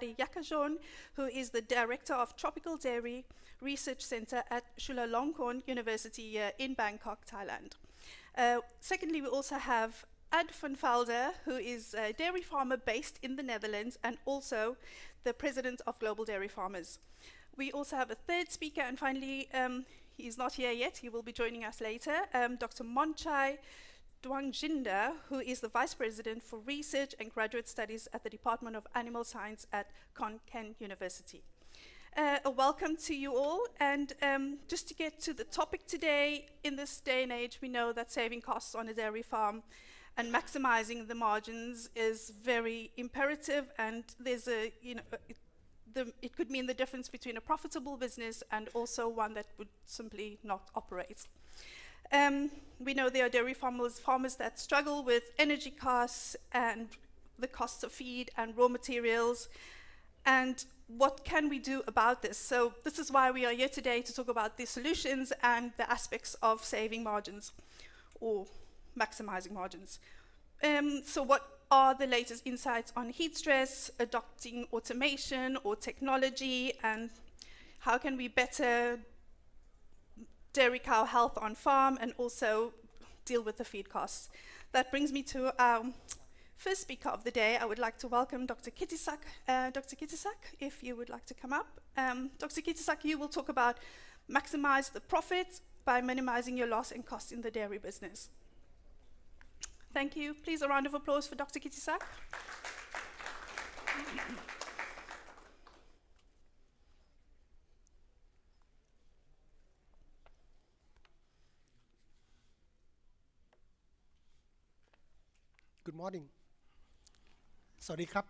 Yakajon, who is the Director of Tropical Dairy Research Center at Chulalongkorn University in Bangkok, Thailand. Secondly, we also have Ad van Velden, who is a dairy farmer based in the Netherlands and also the President of Global Dairy Farmers. We also have a third speaker, and finally, he's not here yet, he will be joining us later, Dr. Monchai Dwangjinda, who is the Vice President for Research and Graduate Studies at the Department of Animal Science at Khon Kaen University. A welcome to you all, and just to get to the topic today, in this day and age, we know that saving costs on a dairy farm and maximizing the margins is very imperative, and there's a, it could mean the difference between a profitable business and also one that would simply not operate. We know there are dairy farmers that struggle with energy costs and the cost of feed and raw materials. And what can we do about this? So this is why we are here today, to talk about the solutions and the aspects of saving margins or maximizing margins. So what are the latest insights on heat stress, adopting automation or technology, and how can we better dairy cow health on farm and also deal with the feed costs? That brings me to our first speaker of the day. I would like to welcome Dr. Kitisak. Dr. Kitisak, if you would like to come up. Dr. Kitisak, you will talk about maximize the profit by minimizing your loss and cost in the dairy business. Thank you. Please, a round of applause for Dr. Kitisak. Good morning. Sorry, krap.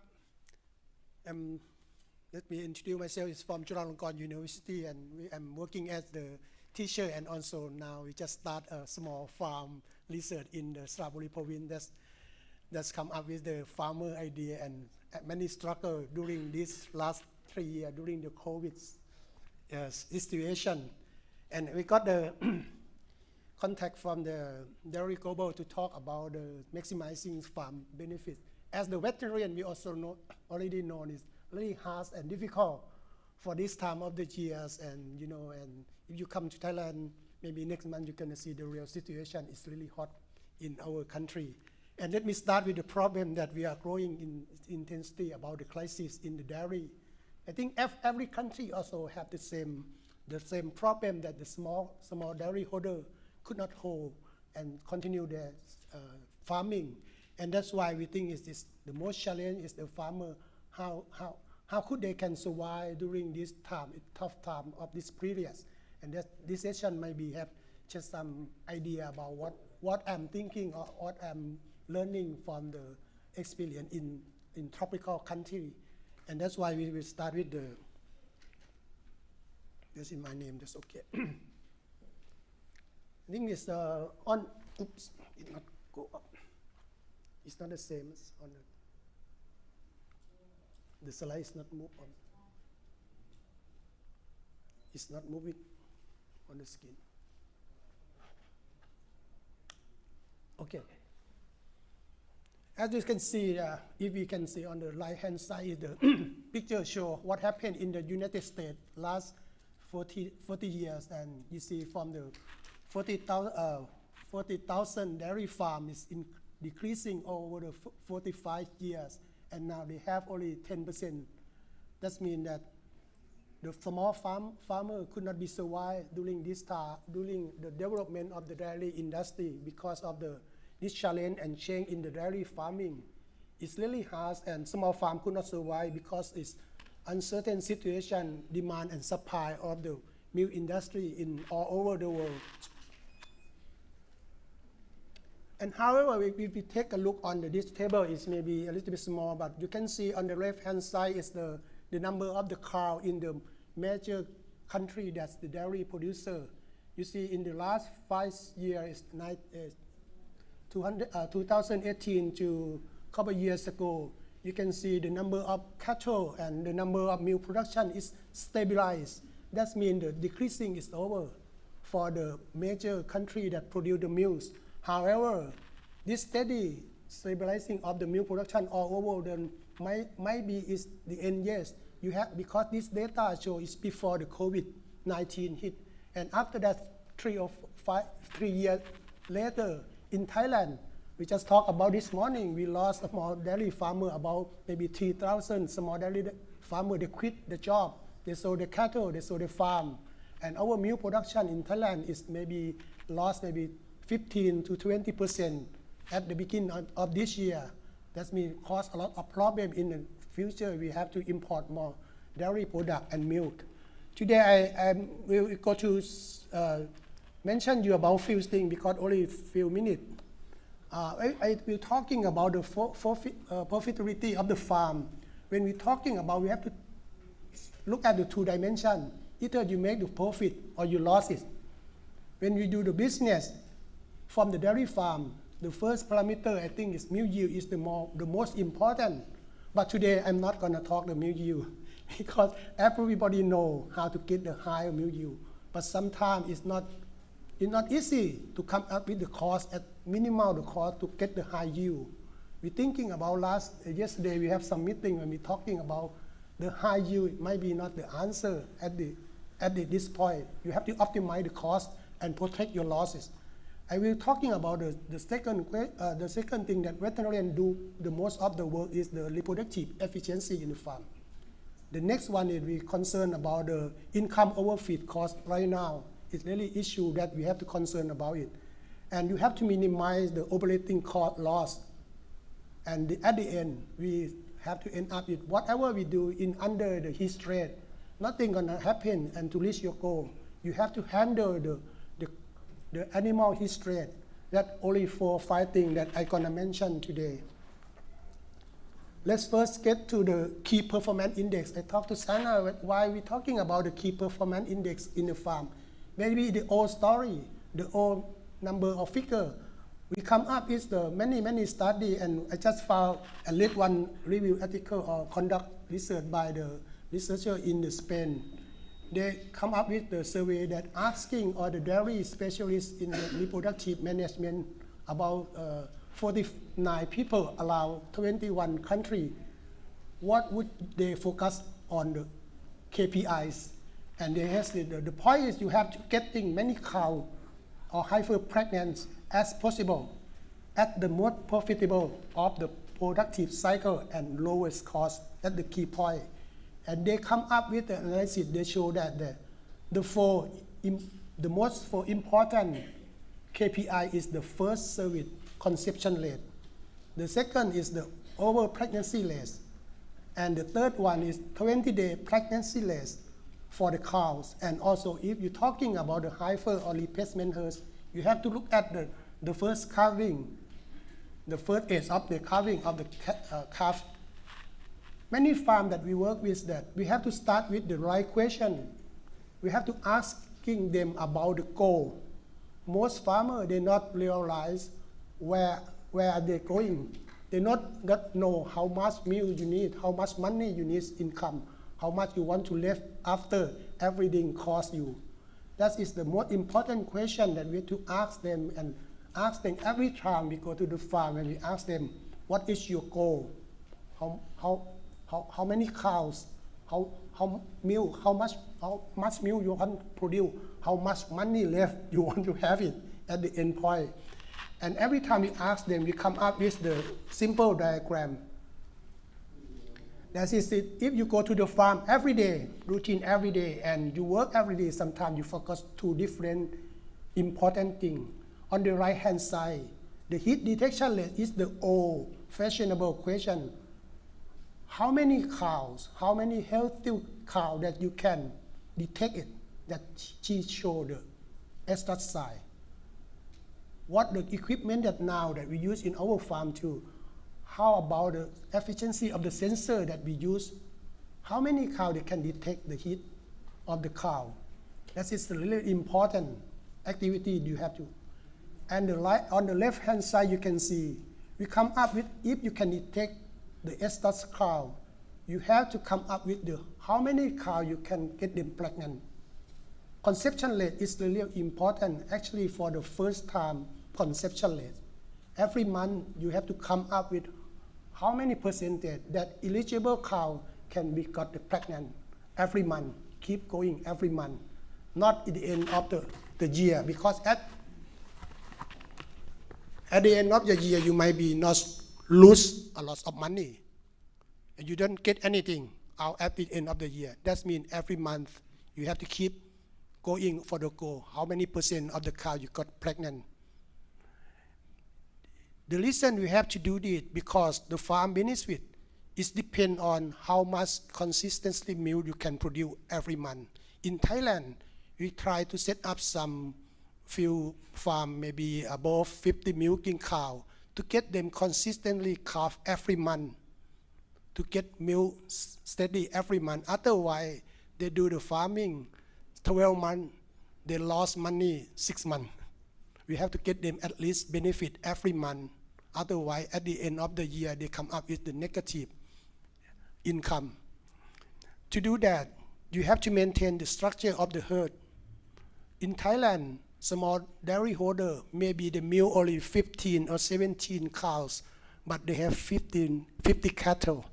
Let me introduce myself. It's from Chulalongkorn University, and I'm working as the teacher, and also now we just start a small farm research in the Sraburi province that's come up with the farmer idea, and many struggle during this last 3 years during the COVID situation. And we got the contact from the Dairy Global to talk about the maximizing farm benefit. As the veterinarian, we also already know it's really hard and difficult for this time of the years. And and if you come to Thailand, maybe next month you're gonna see the real situation is really hot in our country. And let me start with the problem that we are growing in intensity about the crisis in the dairy. I think every country also have the same problem, that the small dairy holder could not hold and continue their farming. And that's why we think the most challenge is the farmer, how could they can survive during this time, tough time of this period. And this session maybe have just some idea about what I'm thinking or what I'm learning from the experience in tropical country. And that's why we will start with this is my name, that's okay. I think it's on, oops, it not go up. It's not the same as on the slide is not move on. It's not moving on the screen. Okay. As you can see, if we can see on the right-hand side, the picture show what happened in the United States last 40 years, and you see from the 40,000 dairy farms is decreasing over the 45 years, and now they have only 10%. That means that the small farmer could not be survived during this time, during the development of the dairy industry, because of this challenge and change in the dairy farming. It's really hard, and small farm could not survive because it's uncertain situation, demand and supply of the milk industry in all over the world. And however, if we take a look on this table, is maybe a little bit small, but you can see on the left-hand side is the number of the cow in the major country that's the dairy producer. You see in the last 5 years, 2018 to a couple years ago, you can see the number of cattle and the number of milk production is stabilized. That means the decreasing is over for the major country that produce the milk. However, this steady stabilizing of the milk production all over the might be is the end, yes. You have, because this data show is before the COVID-19 hit. And after that, 3 years later, in Thailand, we just talked about this morning, we lost a small dairy farmer, about maybe 3,000 small dairy farmer, they quit the job, they sold the cattle, they sold the farm. And our milk production in Thailand is maybe lost maybe 15 to 20% at the beginning of this year. That means cause a lot of problem in the future. We have to import more dairy product and milk. Today I will go to mention you about few things because only a few minutes. I will talking about the profitability of the farm. When we're talking about, we have to look at the 2 dimensions. Either you make the profit or you lost it. When you do the business from the dairy farm, the first parameter I think is milk yield is the most important. But today I'm not going to talk the milk yield because everybody know how to get the higher milk yield. But sometimes it's not easy to come up with the cost at minimal the cost to get the high yield. We're thinking about yesterday we have some meeting when we're talking about the high yield might be not the answer at this point. You have to optimize the cost and protect your losses. I will talking about the second thing that veterinarians do the most of the work is the reproductive efficiency in the farm. The next one is we concerned about the income overfeed cost right now. It's really issue that we have to concern about it. And you have to minimize the operating cost loss. And at the end, we have to end up with whatever we do in under the heat rate, nothing gonna happen. And to reach your goal, you have to handle the animal heat rate. That only 4 or 5 things that I'm gonna mention today. Let's first get to the key performance index. I talked to Sana why we're talking about the key performance index in the farm. Maybe the old story, the old number of figure. We come up with the many study, and I just found a late one review article or conduct research by the researcher in Spain. They come up with the survey that asking all the dairy specialists in the reproductive management about 49 people around 21 countries, what would they focus on the KPIs? And they have the point is you have to getting many cows or hyper pregnant as possible at the most profitable of the productive cycle and lowest cost. That's the key point. And they come up with the analysis. They show that the most important KPI is the first service conception rate. The second is the over pregnancy rate. And the third one is 20-day pregnancy rate for the cows. And also, if you're talking about the heifer or replacement herds, you have to look at the first calving, the first age of the calving of the calf. Many farms that we work with, that we have to start with the right question. We have to asking them about the goal. Most farmers, they not realize where are they going. They not know how much milk you need, how much money you need income, how much you want to live after everything costs you. That is the most important question that we have to ask them, and ask them every time we go to the farm, and we ask them, what is your goal? How many cows? How milk? How much milk you want to produce? How much money left you want to have it at the end point? And every time we ask them, we come up with the simple diagram. That is it. If you go to the farm every day, routine every day, and you work every day, sometimes you focus 2 different important things. On the right-hand side, the heat detection rate is the old fashionable question. How many cows, how many healthy cows that you can detect it, that she show the estrus sign? What the equipment that now that we use in our farm too? How about the efficiency of the sensor that we use? How many cows they can detect the heat of the cow? That is a really important activity you have to. And on the left-hand side, you can see, we come up with, if you can detect the estrus cow, you have to come up with how many cows you can get them pregnant. Conception rate is really important, actually, for the first time conception rate. Every month, you have to come up with how many percentage that eligible cow can be got pregnant every month, keep going every month, not at the end of the year, because at the end of the year you might be not lose a lot of money and you don't get anything out at the end of the year. That means every month you have to keep going for the goal. How many percent of the cow you got pregnant? The reason we have to do this because the farm benefit is depend on how much consistently milk you can produce every month. In Thailand, we try to set up some few farm, maybe above 50 milking cow, to get them consistently calf every month, to get milk steady every month. Otherwise, they do the farming 12 months, they lost money 6 months. We have to get them at least benefit every month. Otherwise, at the end of the year, they come up with the negative income. To do that, you have to maintain the structure of the herd. In Thailand, small dairy holder, maybe the milk only 15 or 17 cows, but they have 50 cattle.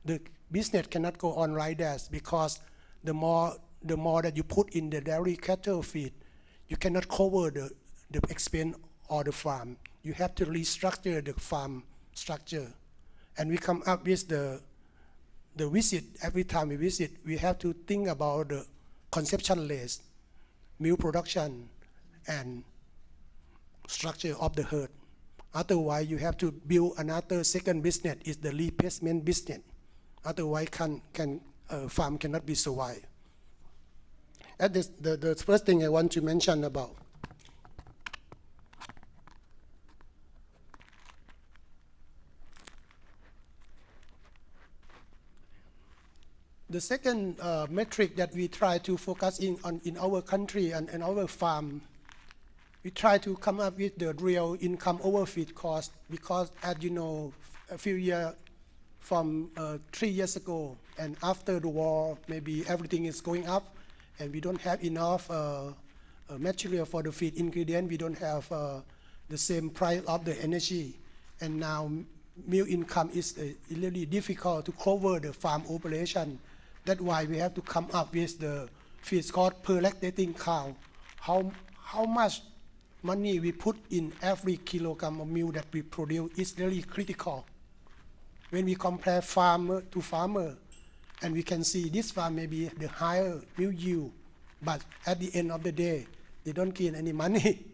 The business cannot go on like that because the more that you put in the dairy cattle feed, you cannot cover the expense or the farm. You have to restructure the farm structure. And we come up with the visit. Every time we visit, we have to think about the conception rate, milk production, and structure of the herd. Otherwise, you have to build another second business, is the replacement business. Otherwise, farm cannot be survived. And the first thing I want to mention about. The second metric that we try to focus in our country and in our farm, we try to come up with the real income over feed cost, because as you know, a few years from 3 years ago and after the war, maybe everything is going up and we don't have enough material for the feed ingredient, we don't have the same price of the energy, and now milk income is really difficult to cover the farm operation. That's why we have to come up with the feed cost per lactating cow. How much money we put in every kilogram of milk that we produce is really critical. When we compare farmer to farmer, and we can see this farm may be the higher milk yield, but at the end of the day, they don't gain any money.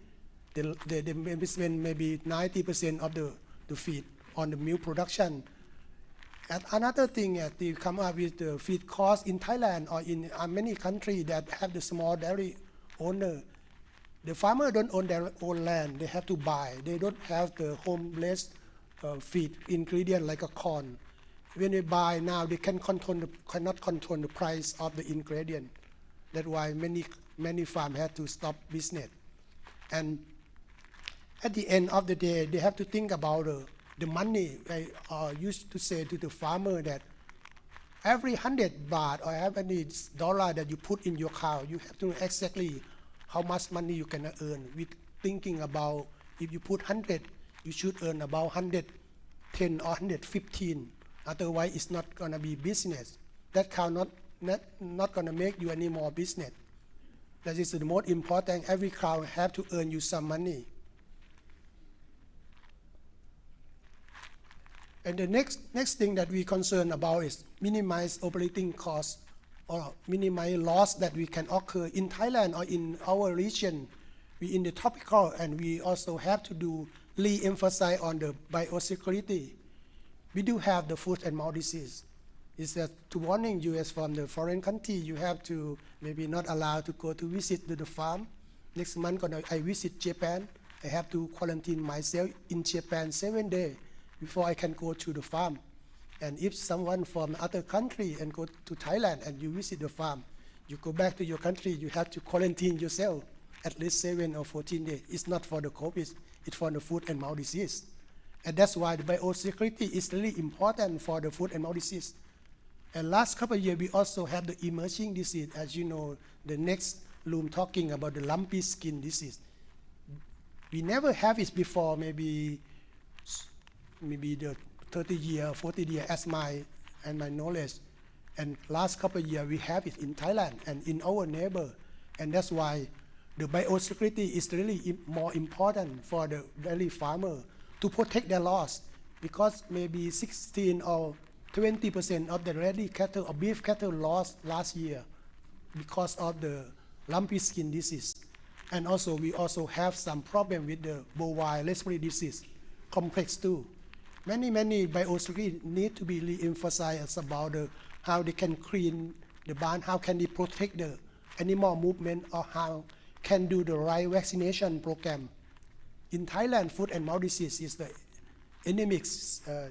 They maybe spend maybe 90% of the feed on the milk production. And another thing is they come up with the feed cost in Thailand or in many countries that have the small dairy owner. The farmer don't own their own land, they have to buy. They don't have the home-based feed ingredient like a corn. When they buy now, they cannot control the price of the ingredient. That's why many farms have to stop business. And at the end of the day, they have to think about the money. I used to say to the farmer that every 100 baht or every dollar that you put in your cow, you have to know exactly how much money you can earn. With thinking about if you put 100, you should earn about 110 or 115. Otherwise, it's not going to be business. That cow not going to make you any more business. That is the most important. Every cow have to earn you some money. And the next thing that we concern about is minimize operating costs or minimize loss that we can occur in Thailand or in our region. We in the tropical, and we also have to re-emphasize on the biosecurity. We do have the foot and mouth disease. Is that to warning you as from the foreign country, you have to maybe not allowed to go to visit the farm. Next month, I visit Japan. I have to quarantine myself in Japan 7 days before I can go to the farm. And if someone from other country and go to Thailand and you visit the farm, you go back to your country, you have to quarantine yourself at least 7 or 14 days. It's not for the COVID, it's for the foot and mouth disease. And that's why the biosecurity is really important for the foot and mouth disease. And last couple of years, we also have the emerging disease. As you know, the next room talking about the lumpy skin disease. We never have it before, maybe the 30 years, 40 years as my knowledge. And last couple of years, we have it in Thailand and in our neighbor. And that's why the biosecurity is really more important for the dairy farmer to protect their loss, because maybe 16 or 20% of the dairy cattle or beef cattle lost last year because of the lumpy skin disease. And also, we also have some problem with the bovine respiratory disease complex too. Many biosecurity need to be re-emphasized about how they can clean the barn, how can they protect the animal movement, or how can do the right vaccination program. In Thailand, foot and mouth disease is the endemic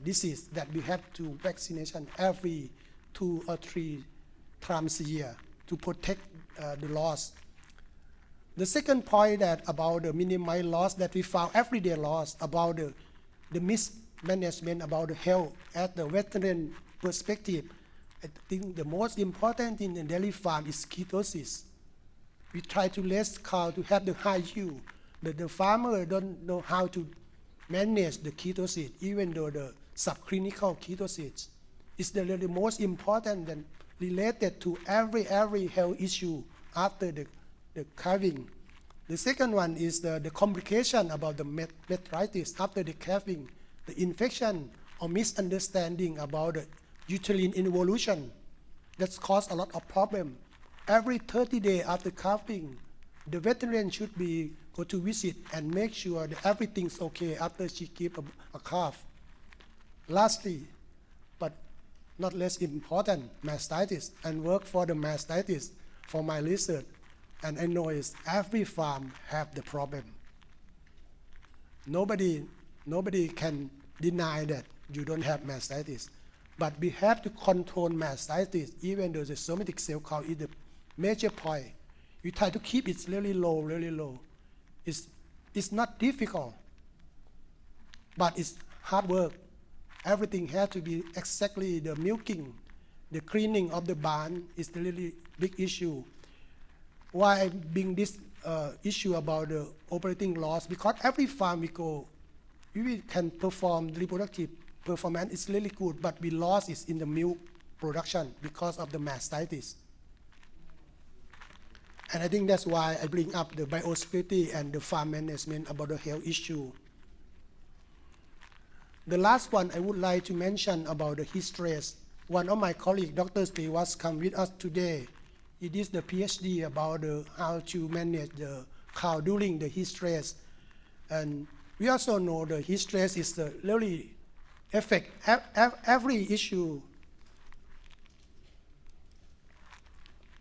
disease that we have to vaccination every 2 or 3 times a year to protect the loss. The second point that about the minimize loss that we found everyday loss about the mismanagement about the health at the veterinarian perspective. I think the most important in the dairy farm is ketosis. We try to raise cow to have the high yield, but the farmer don't know how to manage the ketosis, even though the subclinical ketosis is the really most important and related to every health issue after the calving. The second one is the complication about the metritis after the calving, the infection or misunderstanding about the uterine involution. That's caused a lot of problem. Every 30 days after calving, the veterinarian should go to visit and make sure that everything's okay after she give a calf. Lastly, but not less important, mastitis, and work for the mastitis for my research. And I know is every farm have the problem. Nobody can deny that you don't have mastitis. But we have to control mastitis, even though the somatic cell count is the major point. We try to keep it really low. It's not difficult, but it's hard work. Everything has to be exactly the milking, the cleaning of the barn is the really big issue. Why I bring this issue about the operating loss? Because every farm we go, we can perform reproductive performance is really good, but we lost is in the milk production because of the mastitis. And I think that's why I bring up the biosecurity and the farm management about the health issue. The last one I would like to mention about the heat stress. One of my colleagues, Dr. Sriwas, come with us today. He did the PhD about how to manage the cow during the heat stress. And we also know the heat stress is the really affect every issue.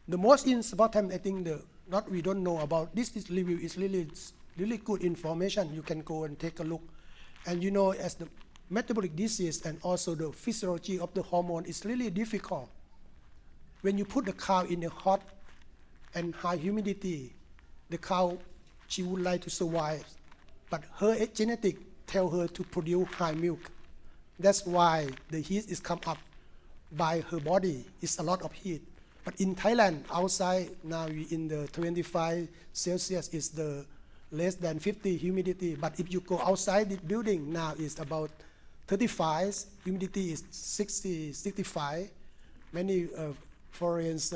The most important, I think, we don't know about this review is really good information. You can go and take a look. And you know, as the metabolic disease and also the physiology of the hormone is really difficult. When you put the cow in a hot and high humidity, the cow, she would like to survive, but her genetic tell her to produce high milk. That's why the heat is come up by her body. It's a lot of heat. But in Thailand, outside now in the 25 Celsius is the less than 50 humidity. But if you go outside the building now, it's about 35. Humidity is 60, 65. Many foreigners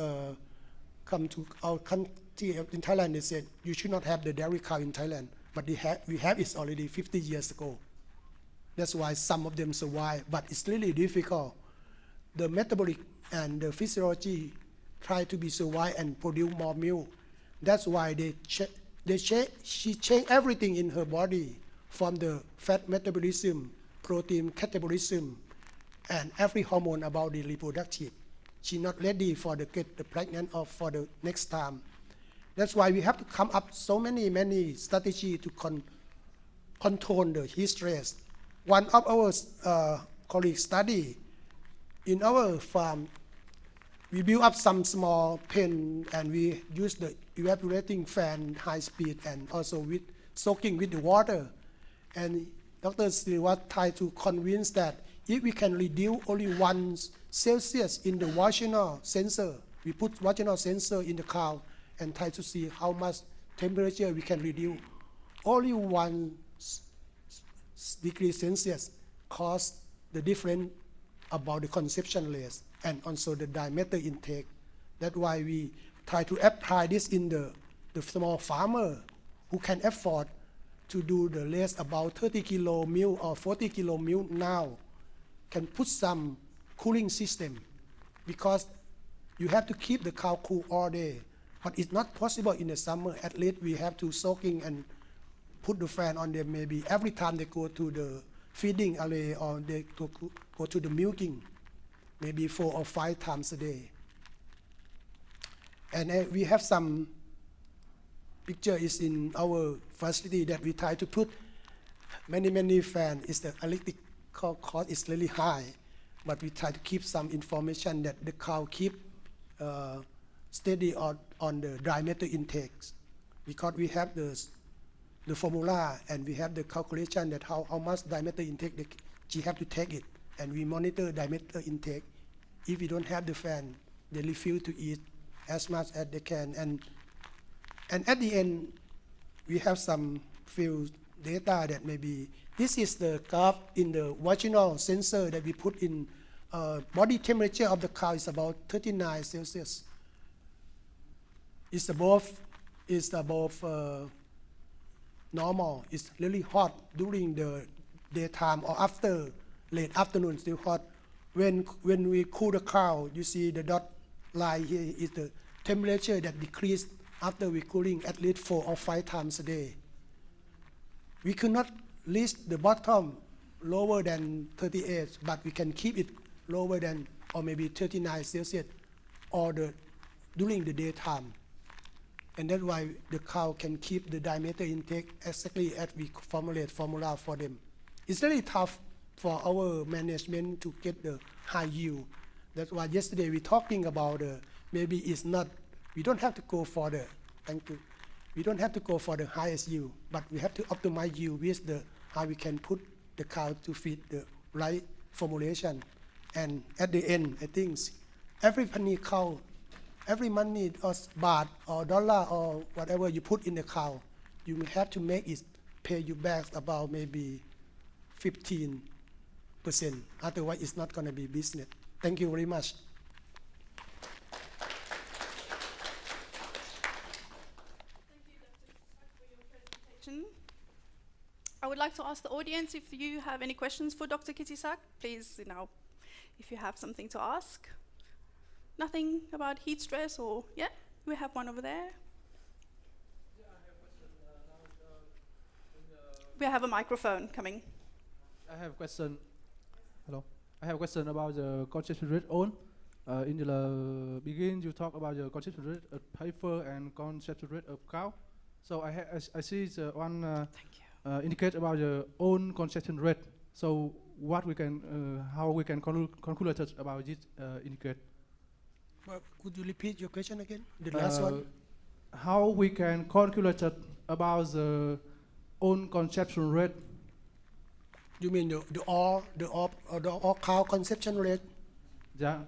come to our country in Thailand. They said you should not have the dairy cow in Thailand, but we have it already 50 years ago. That's why some of them survive, but it's really difficult. The metabolic and the physiology try to be survive and produce more milk. That's why she changed everything in her body, from the fat metabolism, protein catabolism, and every hormone about the reproductive. She's not ready for get the pregnant or for the next time. That's why we have to come up so many strategies to control the heat stress. One of our colleagues study in our farm. We build up some small pen and we use the evaporating fan high speed and also with soaking with the water. And Dr. Sriwas tried to convince that if we can reduce only 1 Celsius in the vaginal sensor, we put vaginal sensor in the cow and try to see how much temperature we can reduce. Only 1 degree Celsius cause the difference about the conception rate and also the diameter intake. That's why we try to apply this in the small farmer who can afford to do the less about 30 kilo milk or 40 kilo milk now can put some cooling system, because you have to keep the cow cool all day, but it's not possible in the summer. At least we have to soaking and put the fan on them maybe every time they go to the feeding area or they go to the milking, maybe 4 or 5 times a day. And we have some picture is in our facility that we try to put many fan. Is the electrical cost is really high, but we try to keep some information that the cow keep steady on the diameter intakes, because we have the formula and we have the calculation that how much diameter intake she have to take it, and we monitor diameter intake. If we don't have the fan, they refuse to eat as much as they can, and at the end we have some few data that maybe this is the graph in the vaginal sensor that we put in. Body temperature of the cow is about 39 Celsius. It's above normal. It's really hot during the daytime or after late afternoon, still hot. When we cool the cow, you see the dot line here is the temperature that decreased after we cooling at least 4 or 5 times a day. We could not reach the bottom lower than 38, but we can keep it lower than or maybe 39 Celsius or during the daytime. And that's why the cow can keep the diameter intake exactly as we formulate formula for them. It's really tough for our management to get the high yield. That's why yesterday we talking about maybe it's not, we don't have to go for the, thank you, we don't have to go for the highest yield, but we have to optimize yield with the how we can put the cow to feed the right formulation. And at the end, I think every penny cow, every money or baht or dollar or whatever you put in the cow, you have to make it pay you back about maybe 15%. Otherwise, it's not going to be business. Thank you very much. I would like to ask the audience if you have any questions for Dr. Kitisak. Please, if you have something to ask. Nothing about heat stress or, yeah, we have one over there. Yeah, I have a question. We have a microphone coming. I have a question. Hello. I have a question about the conception rate on. In the beginning, you talk about the conception rate of heifer and conception rate of cow. So I see the one indicate about the own conception rate. So what we can, how we can calculate about this indicate? Well, could you repeat your question again? The last one. How we can calculate about the own conception rate? You mean the all cow conception rate? Yeah.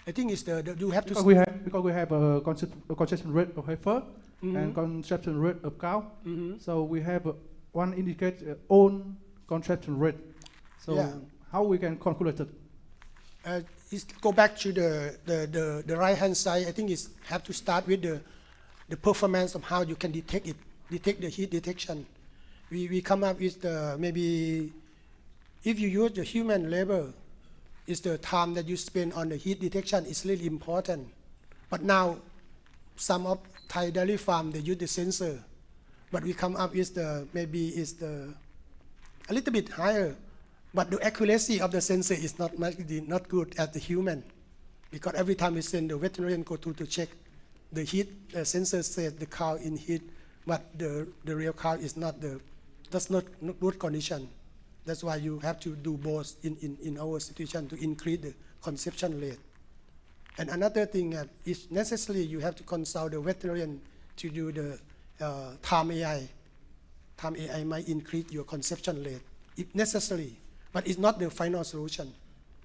I think it's you have because to. Because we have a conception rate of heifer and conception rate of cow. So we have one indicate own conception rate. So how we can calculate it? Go back to the right hand side. I think it's have to start with the performance of how you can detect the heat detection. We come up with maybe if you use the human labor, is the time that you spend on the heat detection is really important. But now some of Thai dairy farm they use the sensor, but we come up with maybe a little bit higher. But the accuracy of the sensor is not good as the human, because every time we send the veterinarian go to check the heat, the sensor says the cow in heat, but the real cow is that's not good condition. That's why you have to do both in our situation to increase the conception rate. And another thing is necessarily you have to consult the veterinarian to do the time AI. Time AI might increase your conception rate if necessary. But it's not the final solution.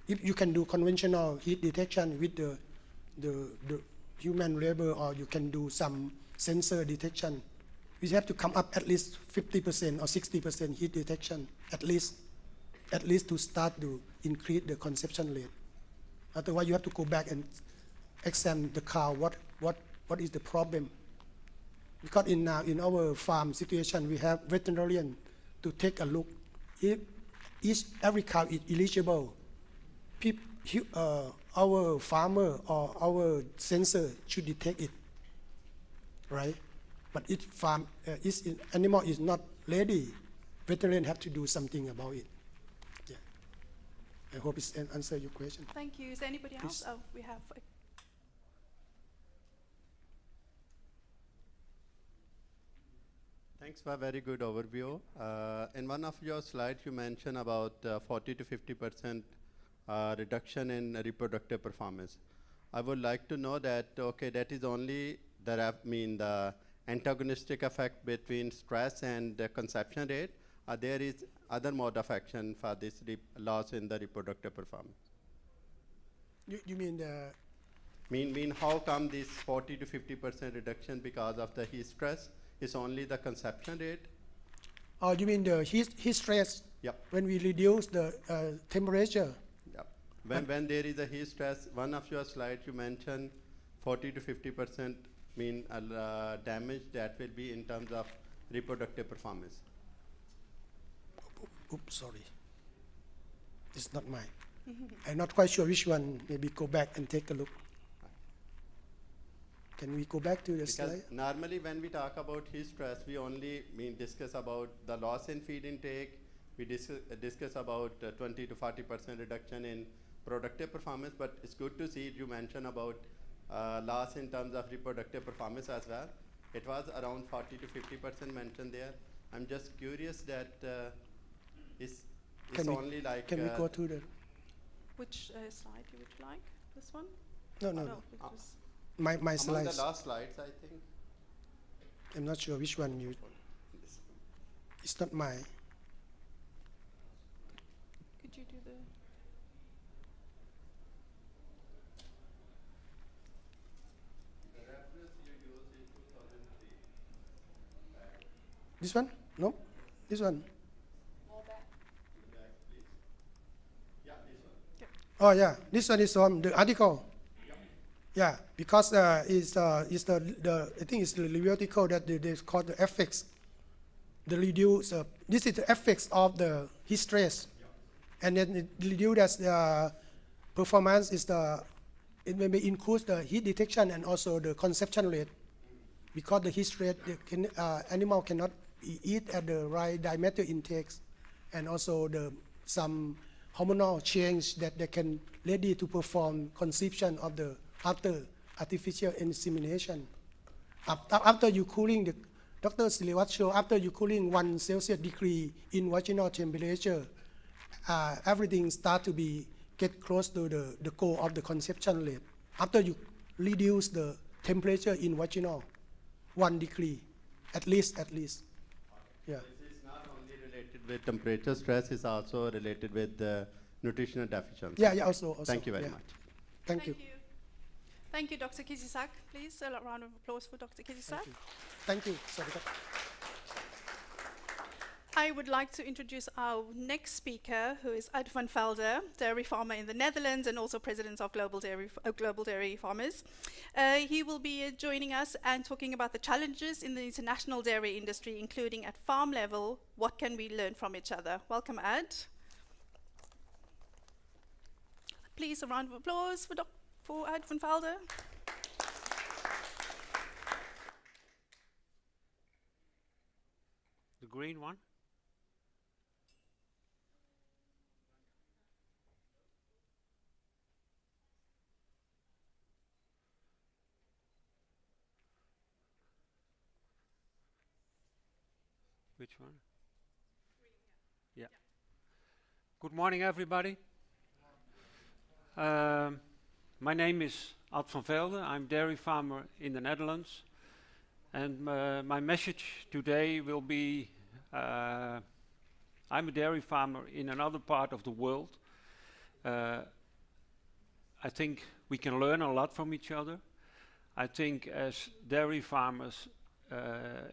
If you can do conventional heat detection with the human labor, or you can do some sensor detection, we have to come up at least 50% or 60% heat detection, at least. at least to start to increase the conception rate. Otherwise, you have to go back and examine the cow, what is the problem. Because in our farm situation, we have veterinarian to take a look. If every cow is eligible, our farmer or our sensor should detect it, right? But if animal is not ready, veterinarian have to do something about it. Yeah. I hope it's answer your question. Thank you. Is there anybody else? Please. Oh, we have. Thanks for a very good overview. In one of your slides, you mentioned about 40 to 50% reduction in reproductive performance. I would like to know that, okay, that is only the antagonistic effect between stress and the conception rate. There is other mode of action for this loss in the reproductive performance. You mean the? Mean how come this 40 to 50% reduction because of the heat stress is only the conception rate? Oh, you mean the heat stress? Yep. When we reduce the temperature. Yep. When there is a heat stress, one of your slides you mentioned 40 to 50% mean damage that will be in terms of reproductive performance. Oops, sorry. It's not mine. I'm not quite sure which one. Maybe go back and take a look. Can we go back to the Because slide? normally when we talk about heat stress, we only discuss about the loss in feed intake. We discuss about 20 to 40% reduction in productive performance, but it's good to see you mention about loss in terms of reproductive performance as well. It was around 40 to 50% mentioned there. I'm just curious that it's only like... Can we go to the... Which slide you would like? This one? No. It was My among slides. the last slides, I think. I'm not sure which one you... It's not mine. Could you do the... This one? No? This one? Oh yeah, this one is from the article. Yeah, because it's the I think it's the review article that they call the effects. The reduce. This is the effects of the heat stress, and then it reduce as the performance is it may include the heat detection and also the conception rate, because the heat stress animal cannot eat at the right diameter intakes, and also some hormonal change that they can ready to perform conception of the after artificial insemination. After you cooling, Dr. Siliwat showed after you cooling 1 Celsius degree in vaginal temperature, everything start to get close to the goal of the conception rate. After you reduce the temperature in vaginal 1 degree, at least. Yeah. This is not only related with temperature stress, it's also related with nutritional deficiency. Yeah, also. Thank you very much. Thank you. Thank you, Dr. Kisisak. Please, a round of applause for Dr. Kisisak. Thank you. I would like to introduce our next speaker, who is Ad van Velde, dairy farmer in the Netherlands and also president of Global Dairy Farmers. He will be joining us and talking about the challenges in the international dairy industry, including at farm level. What can we learn from each other? Welcome, Ad. Please, a round of applause for Ad van Velde. The green one? Which one? Yeah. Good morning, everybody. My name is Ad van Velde. I'm dairy farmer in the Netherlands. And my message today will be, I'm a dairy farmer in another part of the world. I think we can learn a lot from each other. I think as dairy farmers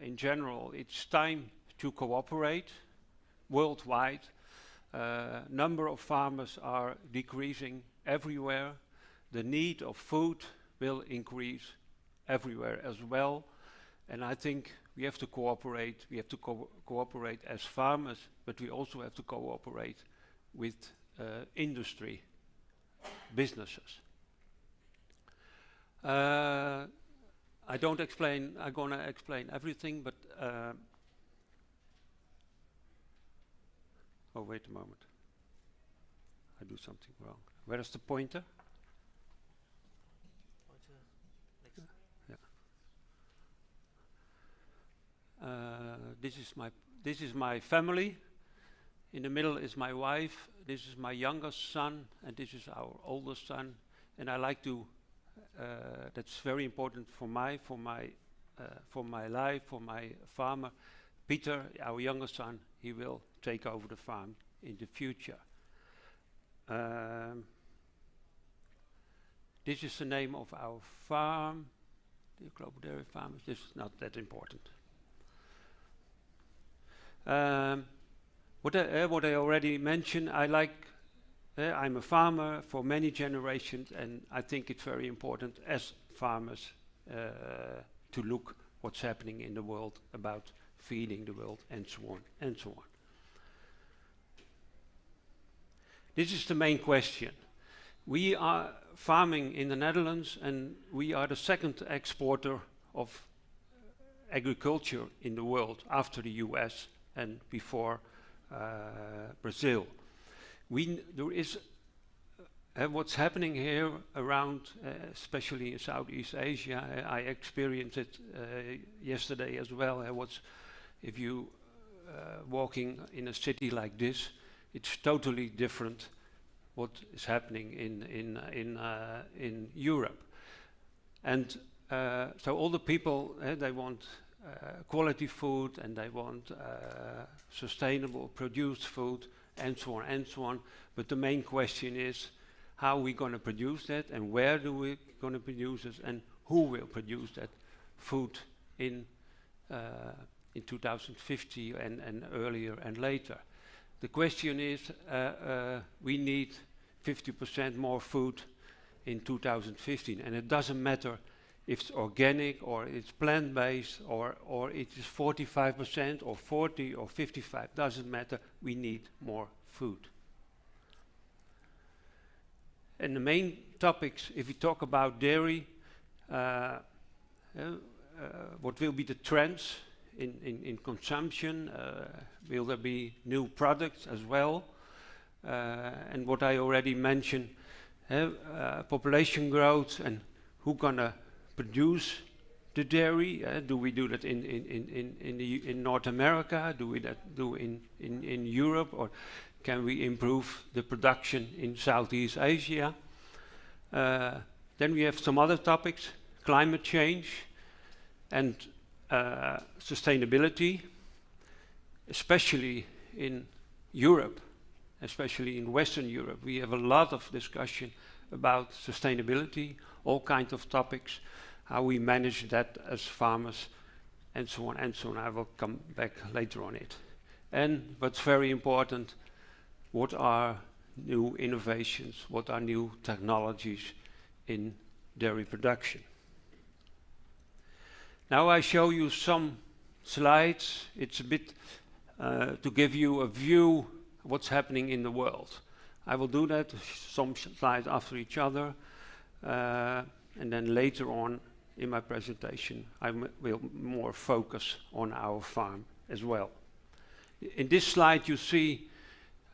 in general, it's time to cooperate worldwide number of farmers are decreasing everywhere. The need of food will increase everywhere as well. And I think we have to cooperate. We have to cooperate as farmers, but we also have to cooperate with industry, businesses. I'm gonna explain everything, but oh, wait a moment. I do something wrong. Where is the pointer? This is my family. In the middle is my wife. This is my youngest son, and this is our oldest son. And I like to. That's very important for my life, for my farmer. Peter, our youngest son, he will take over the farm in the future. This is the name of our farm, the Global Dairy Farmers. This is not that important. What I already mentioned, I'm a farmer for many generations, and I think it's very important as farmers to look what's happening in the world about feeding the world and so on and so on. This is the main question. We are farming in the Netherlands, and we are the second exporter of agriculture in the world after the US and before Brazil. There is what's happening here around, especially in Southeast Asia. I experienced it yesterday as well. If you walking in a city like this, it's totally different what is happening in Europe. And so all the people, they want quality food, and they want sustainable produced food, and so on and so on. But the main question is, how are we going to produce that, and where do we going to produce it, and who will produce that food in 2050 and earlier and later? The question is, we need 50% more food in 2015, and it doesn't matter if it's organic or it's plant-based or it is 45% or 40 or 55, doesn't matter, we need more food. And the main topics, if we talk about dairy, what will be the trends in consumption? Will there be new products as well? And what I already mentioned, population growth, and who gonna produce the dairy? Do we do that in North America? Do we do in Europe, or can we improve the production in Southeast Asia? Then we have some other topics: climate change and sustainability, especially in Europe, especially in Western Europe. We have a lot of discussion about sustainability, all kinds of topics, how we manage that as farmers, and so on and so on. I will come back later on it. And what's very important, what are new innovations, what are new technologies in dairy production? Now I show you some slides. It's a bit to give you a view what's happening in the world. I will do that, some slides after each other, and then later on in my presentation I will more focus on our farm as well. In this slide you see,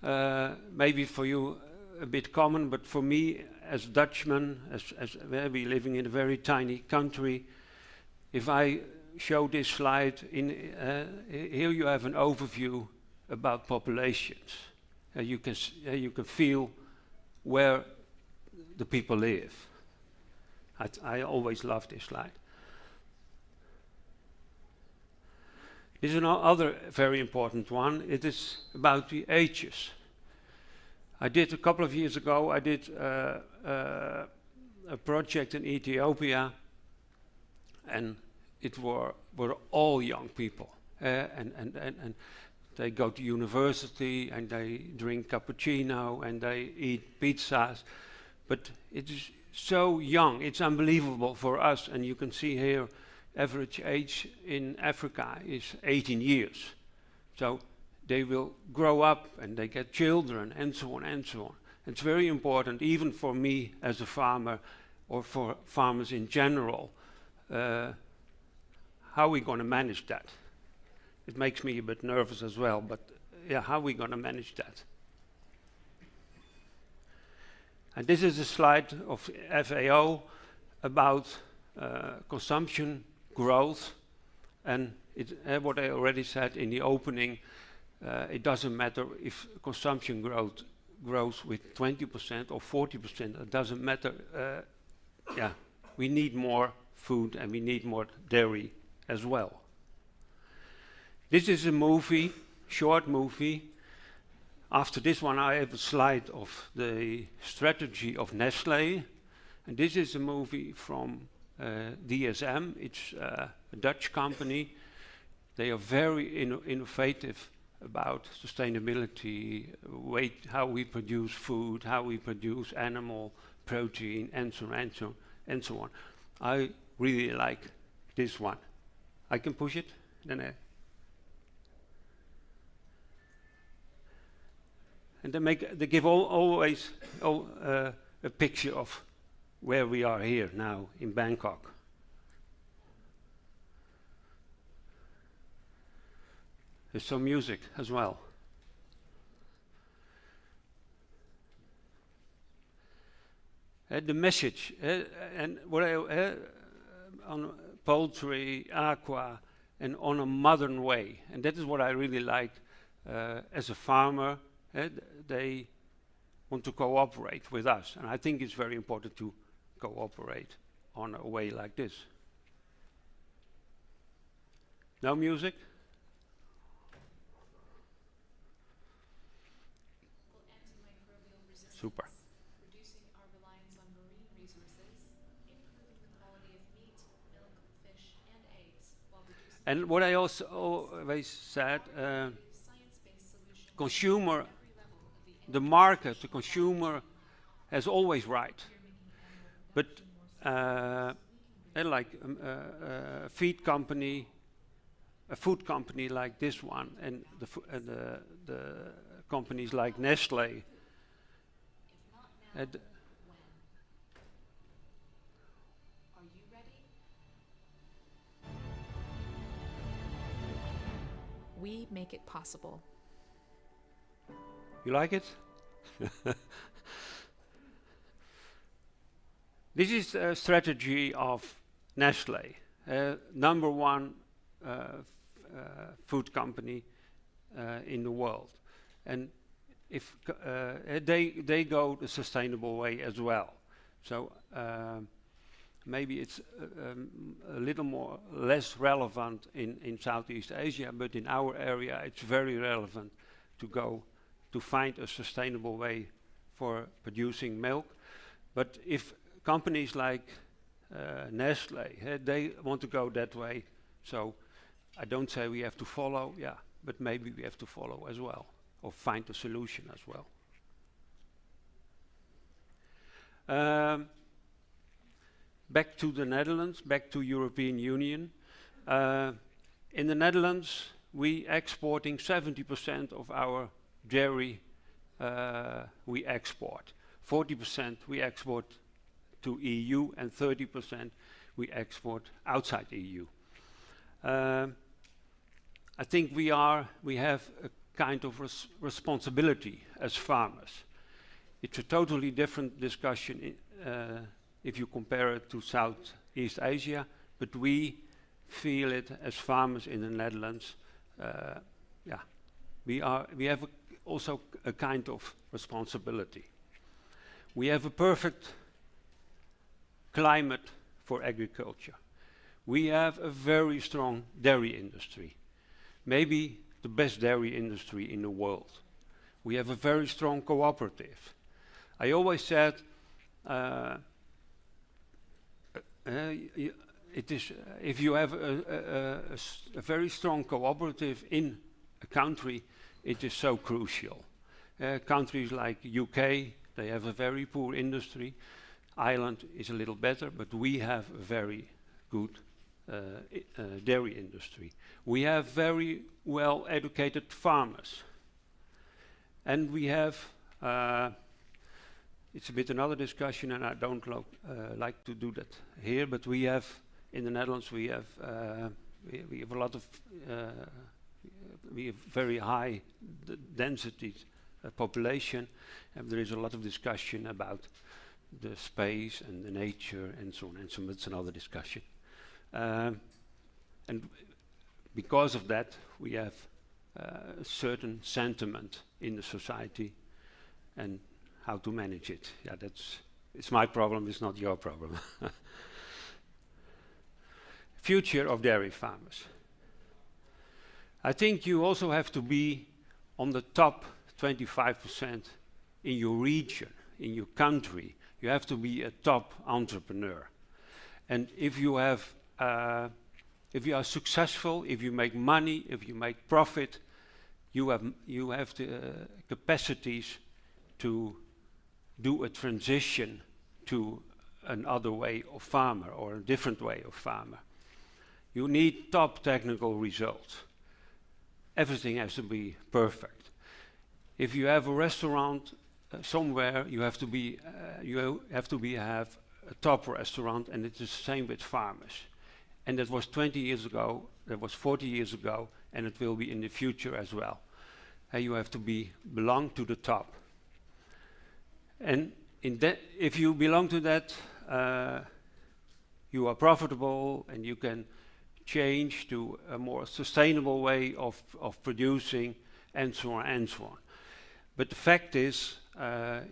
maybe for you a bit common, but for me as Dutchman, as we living in a very tiny country, if I show this slide, here you have an overview about populations. You can feel where the people live. I always love this slide. This is another very important one. It is about the ages. I did a couple of years ago, I did a project in Ethiopia, and it were all young people. And they go to university and they drink cappuccino and they eat pizzas. But it is so young, it's unbelievable for us. And you can see here, average age in Africa is 18 years. So they will grow up and they get children and so on and so on. It's very important, even for me as a farmer or for farmers in general, how are we going to manage that? It makes me a bit nervous as well, but yeah, how are we going to manage that? And this is a slide of FAO about consumption growth, and what I already said in the opening, it doesn't matter if consumption grows with 20% or 40%, it doesn't matter. Yeah, we need more food and we need more dairy as well. This is a movie, short movie. After this one I have a slide of the strategy of Nestlé. And this is a movie from DSM. It's a Dutch company. They are very innovative about sustainability, how we produce food, how we produce animal protein, and so on, and so on, and so on. I really like this one. I can push it? Then and they give always a picture of where we are here now in Bangkok. There's some music as well. The message and what on poultry, aqua, and on a modern way, and that is what I really like as a farmer. They want to cooperate with us, and I think it's very important to cooperate on a way like this. No music? Super. Reducing our reliance on marine resources, improving the quality of meat, milk, fish, and eggs, while reducing. And what I also always said, consumer, the market, the consumer has always right. But like a feed company, a food company like this one, and the companies like Nestlé. When? Are you ready? We make it possible. You like it? This is a strategy of Nestlé, number one food company in the world. And if they go the sustainable way as well. So maybe it's a little more less relevant in Southeast Asia, but in our area it's very relevant to find a sustainable way for producing milk. But if companies like Nestlé, they want to go that way, so I don't say we have to follow, yeah, but maybe we have to follow as well, or find a solution as well. Back to the Netherlands, back to European Union. In the Netherlands, we exporting 70% of our dairy we export. 40% we export to EU and 30% we export outside EU. I think we have a kind of responsibility as farmers. It's a totally different discussion if you compare it to Southeast Asia, but we feel it as farmers in the Netherlands. Yeah, we have also a kind of responsibility. We have a perfect climate for agriculture. We have a very strong dairy industry, maybe the best dairy industry in the world. We have a very strong cooperative. I always said it is if you have a very strong cooperative in a country, it is so crucial. Countries like UK, they have a very poor industry. Ireland is a little better, but we have a very good dairy industry. We have very well educated farmers. And we have, it's a bit another discussion, and I don't like to do that here, but we have, in the Netherlands, we have a lot of, we have very high density population, and there is a lot of discussion about the space and the nature and so on, and so that's another discussion. And because of that, we have a certain sentiment in the society and how to manage it. Yeah, it's my problem, it's not your problem. Future of dairy farmers. I think you also have to be on the top 25% in your region, in your country. You have to be a top entrepreneur. And if you have, if you are successful, if you make money, if you make profit, you have the capacities to do a transition to another way of farmer or a different way of farmer. You need top technical results. Everything has to be perfect. If you have a restaurant somewhere, you have to have a top restaurant, and it's the same with farmers. And that was 20 years ago, that was 40 years ago, and it will be in the future as well. You have to belong to the top. And if you belong to that, you are profitable, and you can change to a more sustainable way of producing, and so on and so on. But the fact is,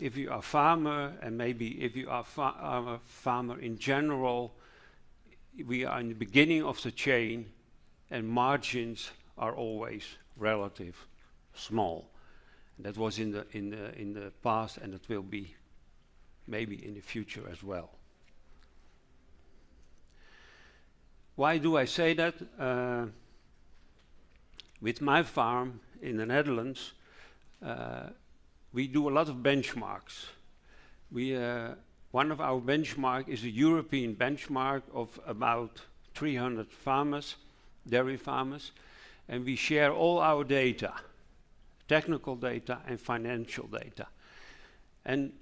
if you are a farmer, and maybe if you are a farmer in general, we are in the beginning of the chain, and margins are always relative small. And that was in the past, and it will be maybe in the future as well. Why do I say that? With my farm in the Netherlands, we do a lot of benchmarks. One of our benchmark is a European benchmark of about 300 farmers, dairy farmers, and we share all our data, technical data and financial data. And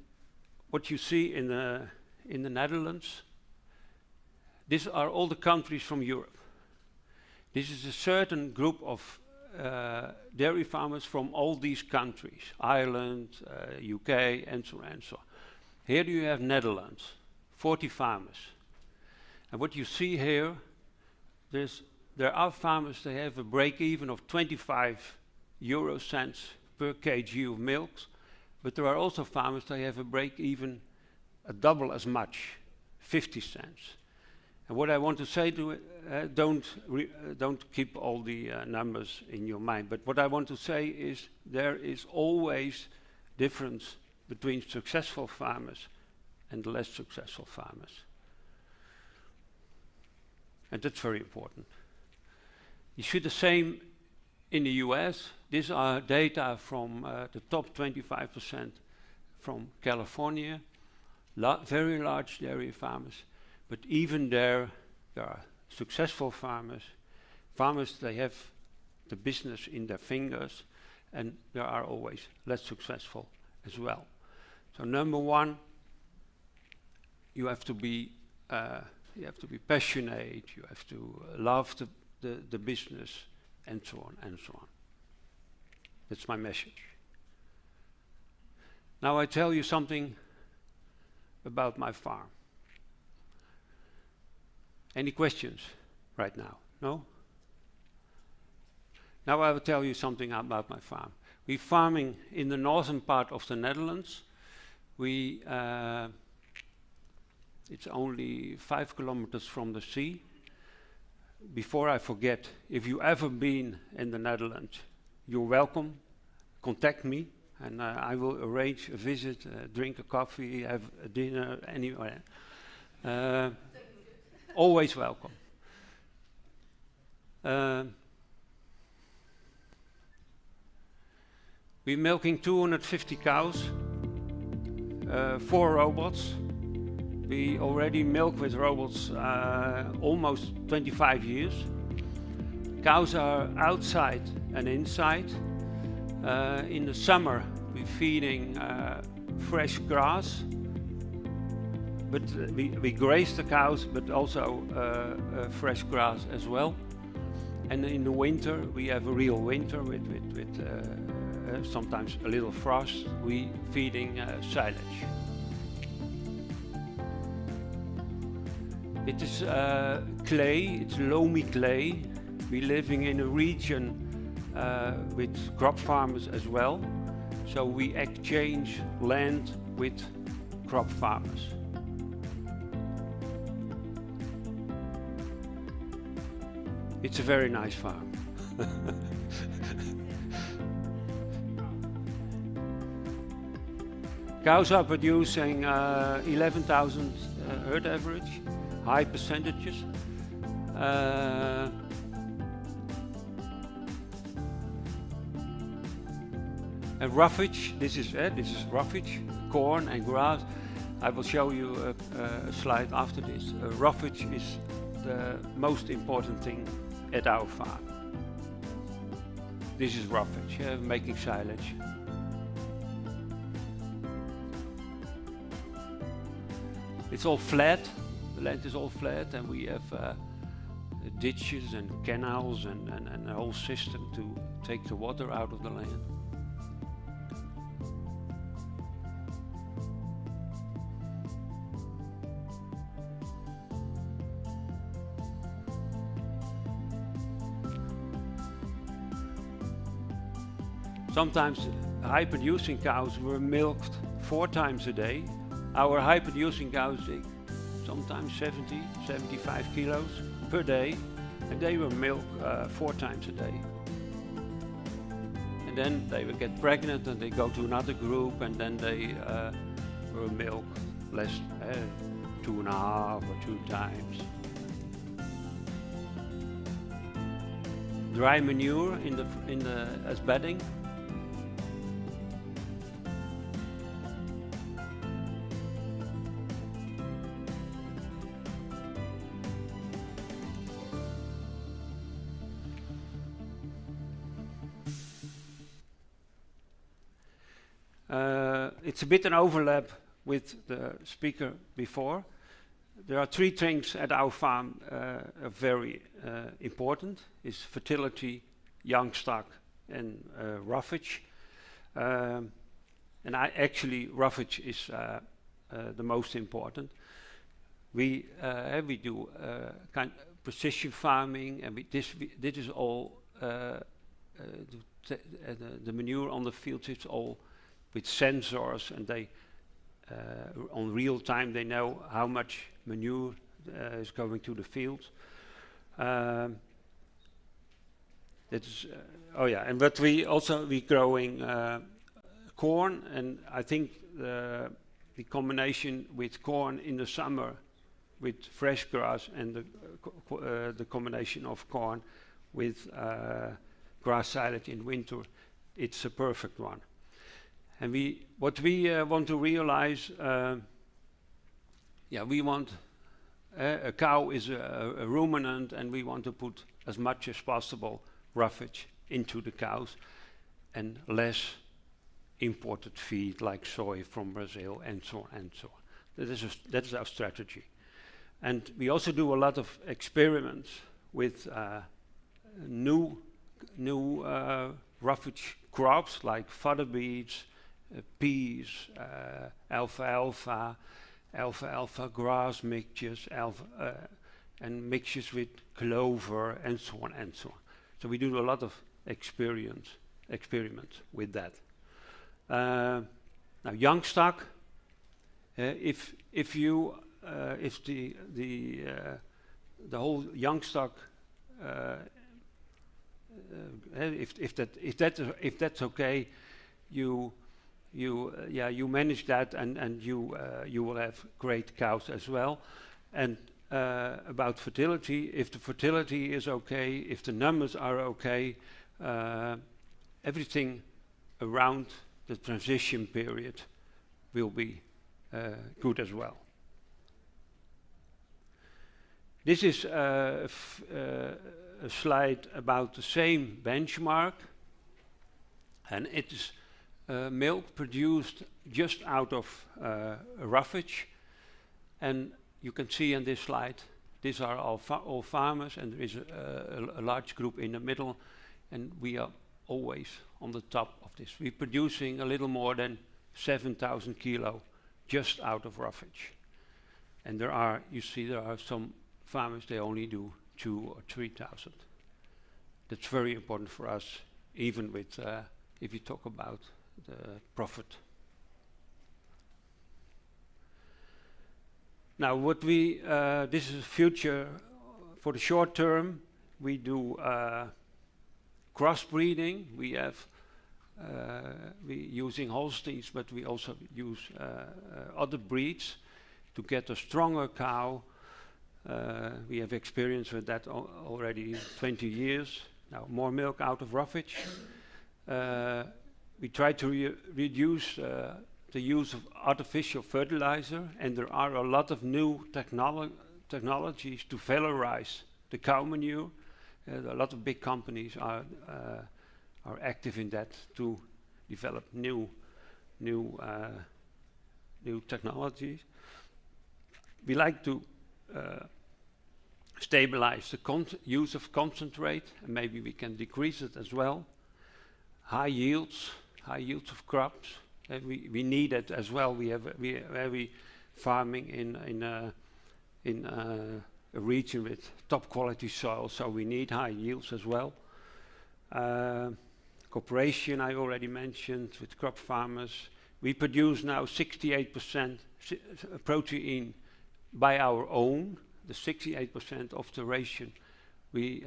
what you see in the Netherlands, these are all the countries from Europe. This is a certain group of dairy farmers from all these countries, Ireland, UK, and so on and so on. Here you have Netherlands, 40 farmers. And what you see here, there are farmers that have a break-even of 25 euro cents per kg of milk, but there are also farmers that have a break-even a double as much, 50 cents. And what I want to say to it, don't keep all the numbers in your mind, but what I want to say is there is always difference between successful farmers and less successful farmers. And that's very important. You see the same in the US. These are data from the top 25% from California, very large dairy farmers. But even there are successful farmers. Farmers, they have the business in their fingers, and there are always less successful as well. So number one, you have to be passionate. You have to love the business, and so on and so on. That's my message. Now I tell you something about my farm. Any questions right now? No? Now I will tell you something about my farm. We're farming in the northern part of the Netherlands. It's only 5 kilometers from the sea. Before I forget, if you ever been in the Netherlands, you're welcome. Contact me, and I will arrange a visit, drink a coffee, have a dinner, anywhere. Always welcome. We're milking 250 cows, 4 robots. We already milk with robots almost 25 years. Cows are outside and inside. In the summer, we're feeding fresh grass, but we graze the cows, but also fresh grass as well. And in the winter, we have a real winter with sometimes a little frost. We feeding silage. It is clay, it's loamy clay. We're living in a region with crop farmers as well. So we exchange land with crop farmers. It's a very nice farm. Cows are producing 11,000 herd average, high percentages. And roughage, this is roughage, corn and grass. I will show you a slide after this. Roughage is the most important thing at our farm. This is roughage, making silage. It's all flat, the land is all flat, and we have ditches and canals and a whole system to take the water out of the land. Sometimes high producing cows were milked 4 times a day. Our high producing cows take sometimes 70, 75 kilos per day, and they were milked 4 times a day. And then they would get pregnant and they go to another group, and then they were milked less, 2.5 or 2 times. Dry manure as bedding. It's a bit an overlap with the speaker before. There are 3 things at our farm are very important. Is fertility, young stock, and roughage. And roughage is the most important. We do kind of precision farming, and this is all the manure on the fields. It's all with sensors, and they on real time they know how much manure is going to the field. That is, but we growing corn, and I think the combination with corn in the summer with fresh grass, and the combination of corn with grass silage in winter, it's a perfect one. And what we want to realize, we want a cow is a ruminant, and we want to put as much as possible roughage into the cows, and less imported feed like soy from Brazil and so on and so on. That is our strategy. And we also do a lot of experiments with new roughage crops like fodder beets, peas, alfalfa grass mixtures, and mixtures with clover, and so on and so on. So we do a lot of experiments with that. Now, young stock. If the whole young stock, if that's okay, you manage that, and you will have great cows as well. And about fertility, if the fertility is okay, if the numbers are okay, everything around the transition period will be good as well. This is a slide about the same benchmark, and it is milk produced just out of roughage. And you can see in this slide, these are all farmers, and there is a large group in the middle, and we are always on the top of this. We're producing a little more than 7,000 kilo just out of roughage. And there are, you see, there are some farmers, they only do 2,000 or 3,000. That's very important for us, even with, if you talk about the profit. Now, what we, this is future, for the short term, we do crossbreeding. We have, we using Holsteins, but we also use other breeds to get a stronger cow. We have experience with that already 20 years. Now, more milk out of roughage. We try to reduce the use of artificial fertilizer, and there are a lot of new technologies to valorize the cow manure. A lot of big companies are active in that to develop new technologies. We like to stabilize the use of concentrate, and maybe we can decrease it as well. High yields of crops. We need it as well. We have heavy farming in a region with top quality soil, so we need high yields as well. Cooperation, I already mentioned, with crop farmers. We produce now 68% protein by our own. The 68% of the ration we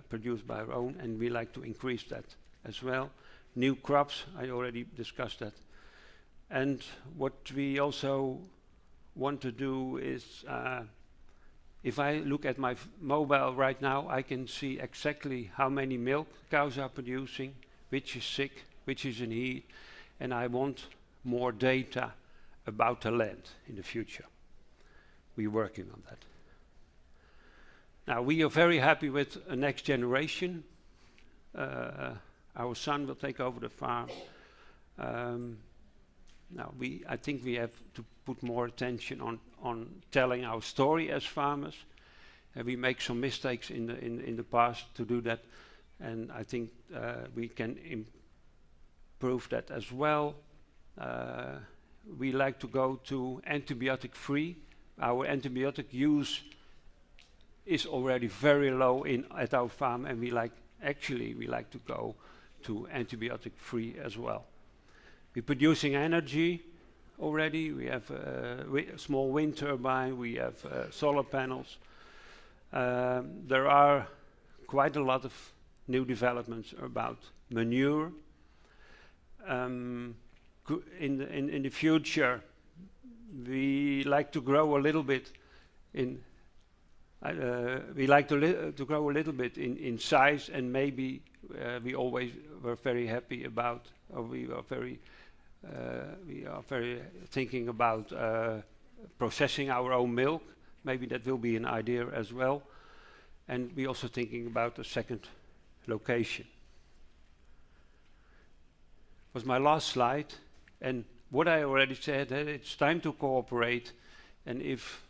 produce by our own, and we like to increase that as well. New crops, I already discussed that. And what we also want to do is, if I look at my mobile right now, I can see exactly how many milk cows are producing, which is sick, which is in heat, and I want more data about the land in the future. We're working on that. Now, we are very happy with a next generation. Our son will take over the farm. Now, I think we have to put more attention on telling our story as farmers. We make some mistakes in the past to do that, and I think we can improve that as well. We like to go to antibiotic-free. Our antibiotic use is already very low at our farm, and we like to go to antibiotic-free as well. We're producing energy already. We have a small wind turbine. We have solar panels. There are quite a lot of new developments about manure. In the future, we like to grow a little bit in. We like to grow a little bit in size, and maybe we always were very happy about, or we are very thinking about processing our own milk. Maybe that will be an idea as well. And we're also thinking about a second location. Was my last slide, and what I already said, it's time to cooperate, and if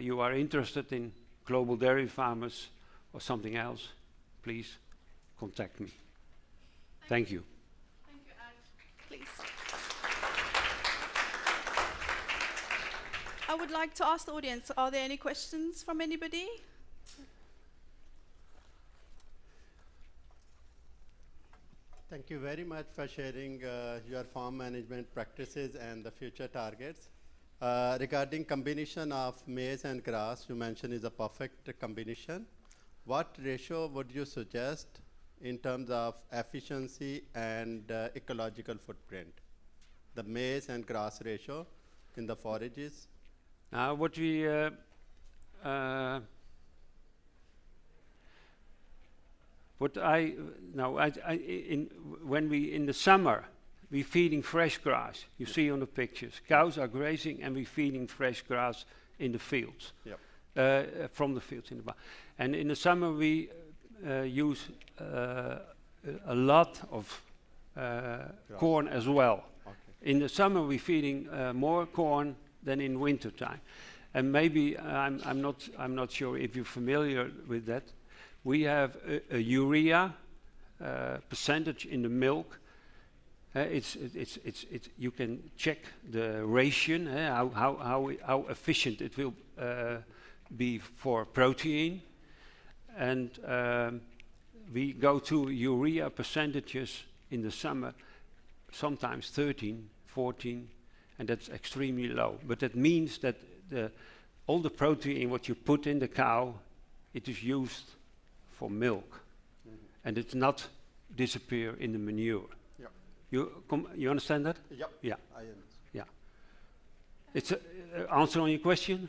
you are interested in global dairy farmers or something else, please contact me. Thank you. Thank you, Ad. Please. I would like to ask the audience, are there any questions from anybody? Thank you very much for sharing your farm management practices and the future targets. Regarding combination of maize and grass, you mentioned is a perfect combination. What ratio would you suggest in terms of efficiency and ecological footprint? The maize and grass ratio in the forages? What we when we in the summer we're feeding fresh grass. You see on the pictures, cows are grazing and we're feeding fresh grass in the fields, from the fields in the barn. And in the summer we use a lot of corn as well. Okay. In the summer we're feeding more corn than in winter time. And maybe I'm not sure if you're familiar with that. We have a urea percentage in the milk. You can check the ration, how efficient it will be for protein, and we go to urea percentages in the summer, sometimes 13, 14, and that's extremely low. But that means that all the protein what you put in the cow, it is used for milk, and it's not disappear in the manure. You understand that? Yep. Yeah. I understand. Yeah. It's answer on your question.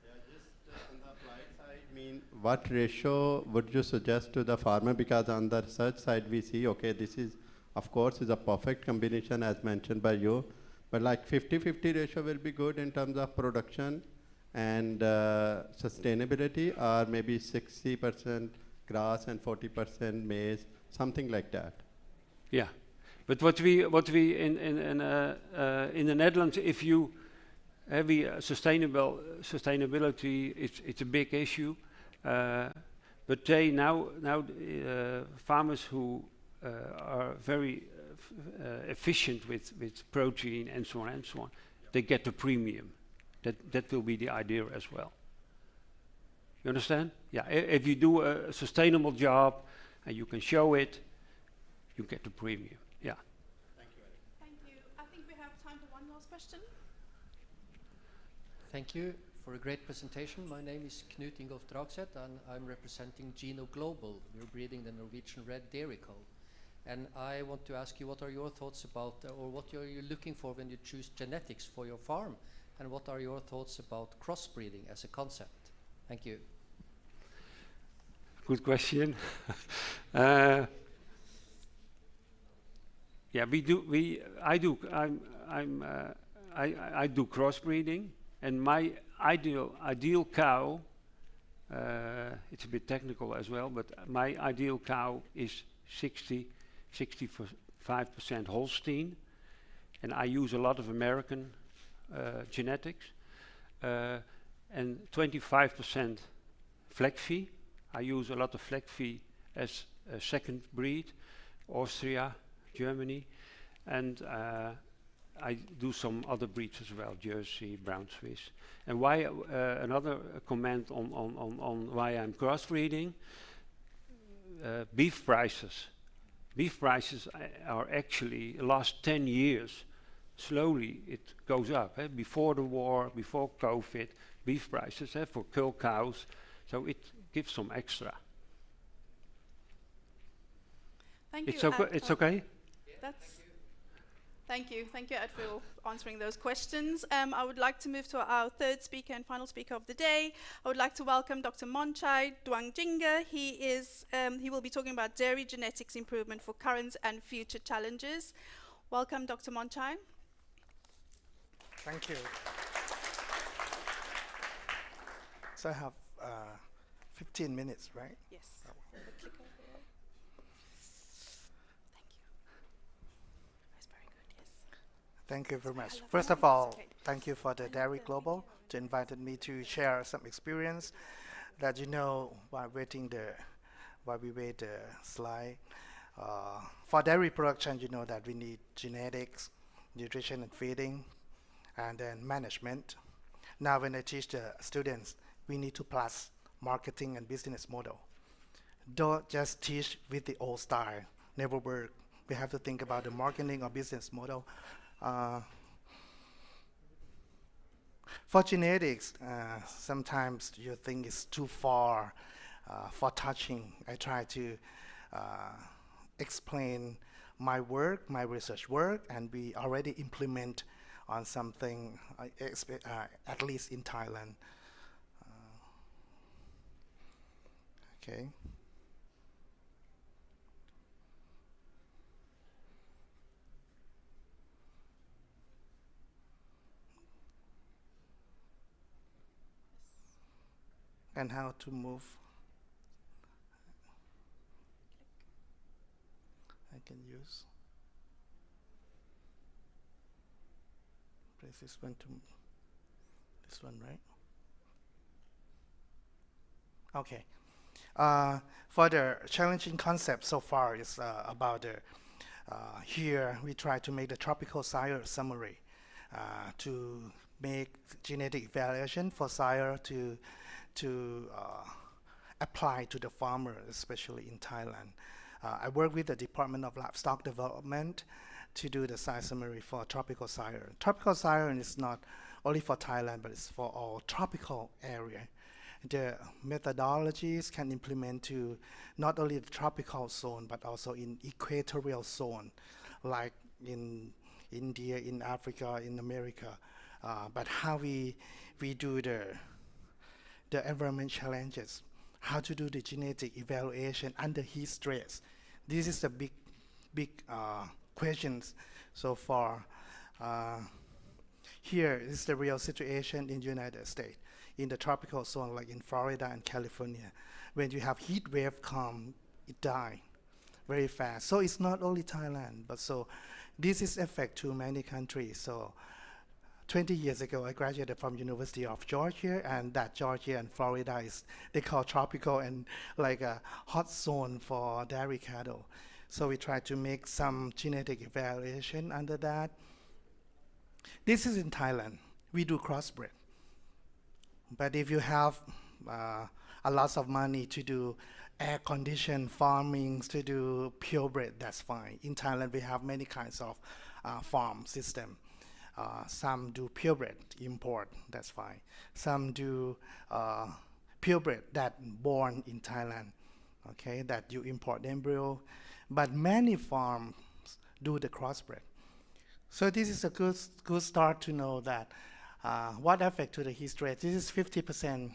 Yeah, just on the applied side, mean what ratio would you suggest to the farmer? Because on the research side, we see, okay, this is, of course, is a perfect combination as mentioned by you, but like 50-50 ratio will be good in terms of production and sustainability, or maybe 60% grass and 40% maize, something like that. Yeah. But what we in the Netherlands, if you have sustainability, it's a big issue. But they now farmers who are very efficient with protein and so on, they get the premium. That will be the idea as well. You understand? Yeah. If you do a sustainable job and you can show it, you get the premium. Yeah. Thank you. I think we have time for one last question. Thank you for a great presentation. My name is Knut Ingolf Dragset and I'm representing Geno Global. We're breeding the Norwegian red dairy cow. And I want to ask you, what are your thoughts about, or what are you looking for when you choose genetics for your farm? And what are your thoughts about crossbreeding as a concept? Thank you. Good question. Yeah, I do crossbreeding, and my ideal cow, it's a bit technical as well, but my ideal cow is 65% Holstein, and I use a lot of American genetics, and 25% Fleckvieh. I use a lot of Fleckvieh as a second breed, Austria, Germany, and I do some other breeds as well, Jersey, Brown Swiss. And why another comment on why I'm crossbreeding, beef prices. Beef prices are actually, last 10 years, slowly it goes up. Before the war, before COVID, beef prices for cull cows, so it gives some extra. Thank you. It's okay? Thank you, Ed, for answering those questions. I would like to move to our third speaker and final speaker of the day. I would like to welcome Dr. Monchai Duangjinga. He will be talking about dairy genetics improvement for current and future challenges. Welcome, Dr. Monchai. Thank you. So I have 15 minutes, right? Yes. Oh. Thank you very much. First of all, thank you for the Dairy Global to invite me to share some experience that while we wait the slide. For dairy production, that we need genetics, nutrition and feeding, and then management. Now when I teach the students, we need to plus marketing and business model. Don't just teach with the old style, never work. We have to think about the marketing or business model. For genetics, sometimes you think it's too far for touching. I try to explain my work, my research work, and we already implement on something, at least in Thailand. Okay. and how to move. I can use. Press this one to this one, right? Okay. For the challenging concept so far is about the here we try to make the tropical sire summary to make genetic evaluation for sire to apply to the farmer, especially in Thailand. I work with the Department of Livestock Development to do the sire summary for tropical sire. Tropical sire is not only for Thailand, but it's for all tropical area. The methodologies can implement to not only the tropical zone, but also in equatorial zone, like in India, in Africa, in America. But how we do the environment challenges, how to do the genetic evaluation under heat stress. This is the big questions so far. Here is the real situation in the United States. In the tropical zone, like in Florida and California, when you have heat wave come, it die very fast. So it's not only Thailand, but so this is effect to many countries. So 20 years ago, I graduated from University of Georgia, and that Georgia and Florida is, they call tropical and like a hot zone for dairy cattle. So we try to make some genetic evaluation under that. This is in Thailand. We do crossbred. But if you have a lot of money to do air-conditioned farming, to do purebred, that's fine. In Thailand, we have many kinds of farm system. Some do purebred, import, that's fine. Some do purebred that born in Thailand, okay, that you import the embryo. But many farms do the crossbred. So this is a good start to know that what affect to the heat stress. This is 50%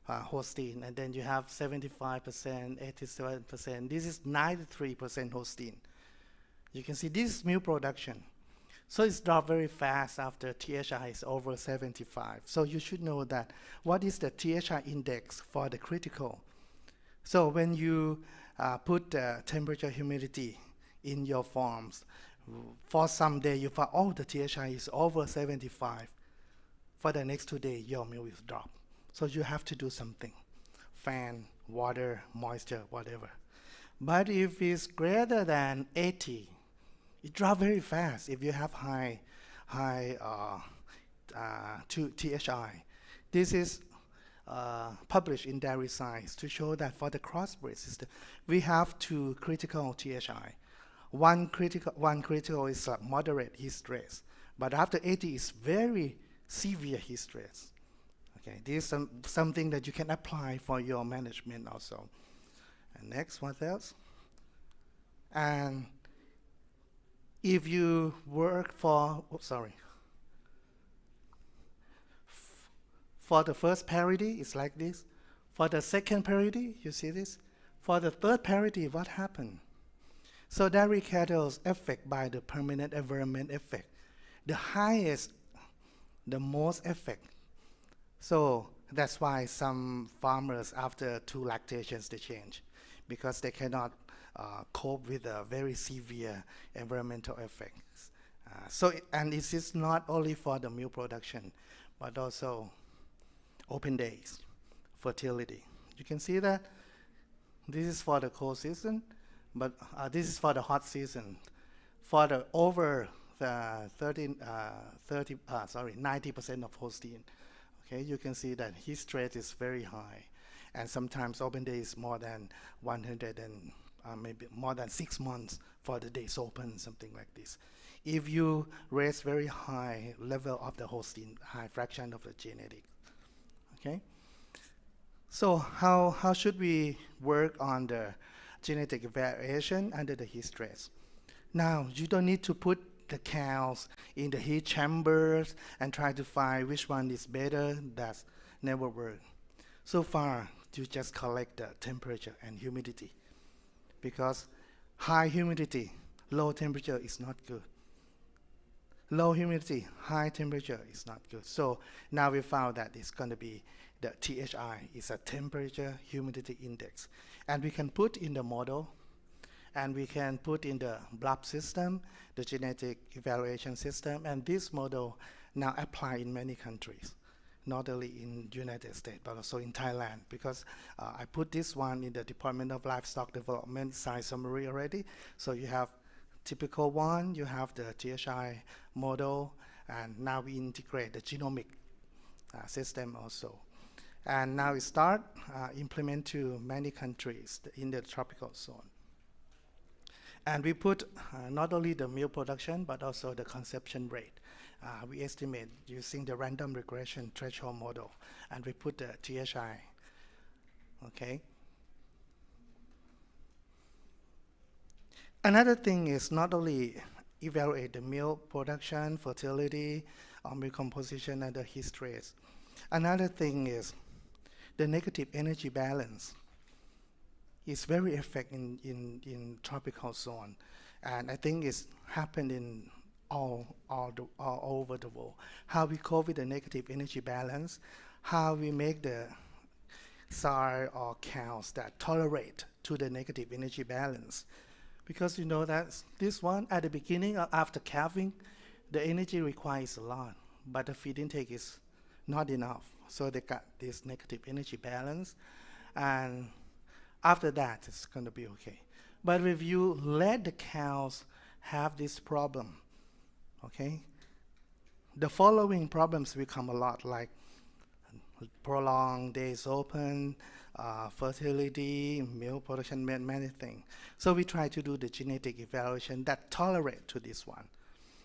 Holstein, and then you have 75%, 87%. This is 93% Holstein. You can see this is milk production. So it's dropped very fast after THI is over 75. So you should know that what is the THI index for the critical. So when you put the temperature humidity in your farms, for some day you find, oh, the THI is over 75. For the next 2 days, your milk will drop. So you have to do something. Fan, water, moisture, whatever. But if it's greater than 80, it drops very fast if you have high THI. This is published in Dairy Science to show that for the crossbreed system, we have 2 critical THI. One critical is moderate heat stress, but after 80 is very severe heat stress. Okay, this is something that you can apply for your management also. And next, what else? And if you work for, for the first parity, it's like this. For the second parity, you see this? For the third parity, what happened? So dairy cattle affected by the permanent environment effect. The highest, the most effect. So that's why some farmers, after 2 lactations, they change, because they cannot cope with a very severe environmental effects. And this is not only for the milk production, but also open days, fertility. You can see that this is for the cold season, but this is for the hot season. For the over the 90% of Holstein, okay, you can see that heat stress is very high, and sometimes open days more than 100 and maybe more than 6 months for the days open, something like this. If you raise very high level of the Holstein, high fraction of the genetic, okay. So how should we work on the genetic variation under the heat stress? Now, you don't need to put the cows in the heat chambers and try to find which one is better. That's never worked. So far, you just collect the temperature and humidity, because high humidity, low temperature is not good. Low humidity, high temperature is not good. So now we found that it's going to be the THI is a temperature humidity index. And we can put in the model, and we can put in the blob system, the genetic evaluation system, and this model now apply in many countries, not only in United States, but also in Thailand, because I put this one in the Department of Livestock Development size summary already. So you have typical one, you have the THI model, and now we integrate the genomic system also. And now we start implement to many countries in the tropical zone. And we put not only the milk production, but also the conception rate. We estimate using the random regression threshold model, and we put the THI, okay? Another thing is not only evaluate the milk production, fertility, milk composition, and the histories. Another thing is the negative energy balance is very effective in tropical zone, and I think it's happened in all over the world. How we cope with the negative energy balance, how we make the sow or cows that tolerate to the negative energy balance. Because you know that this one at the beginning or after calving, the energy requires a lot, but the feed intake is not enough. So they got this negative energy balance, and after that it's going to be okay. But if you let the cows have this problem, okay, the following problems become a lot, like prolonged days open, fertility, milk production, many things. So we try to do the genetic evaluation that tolerate to this one.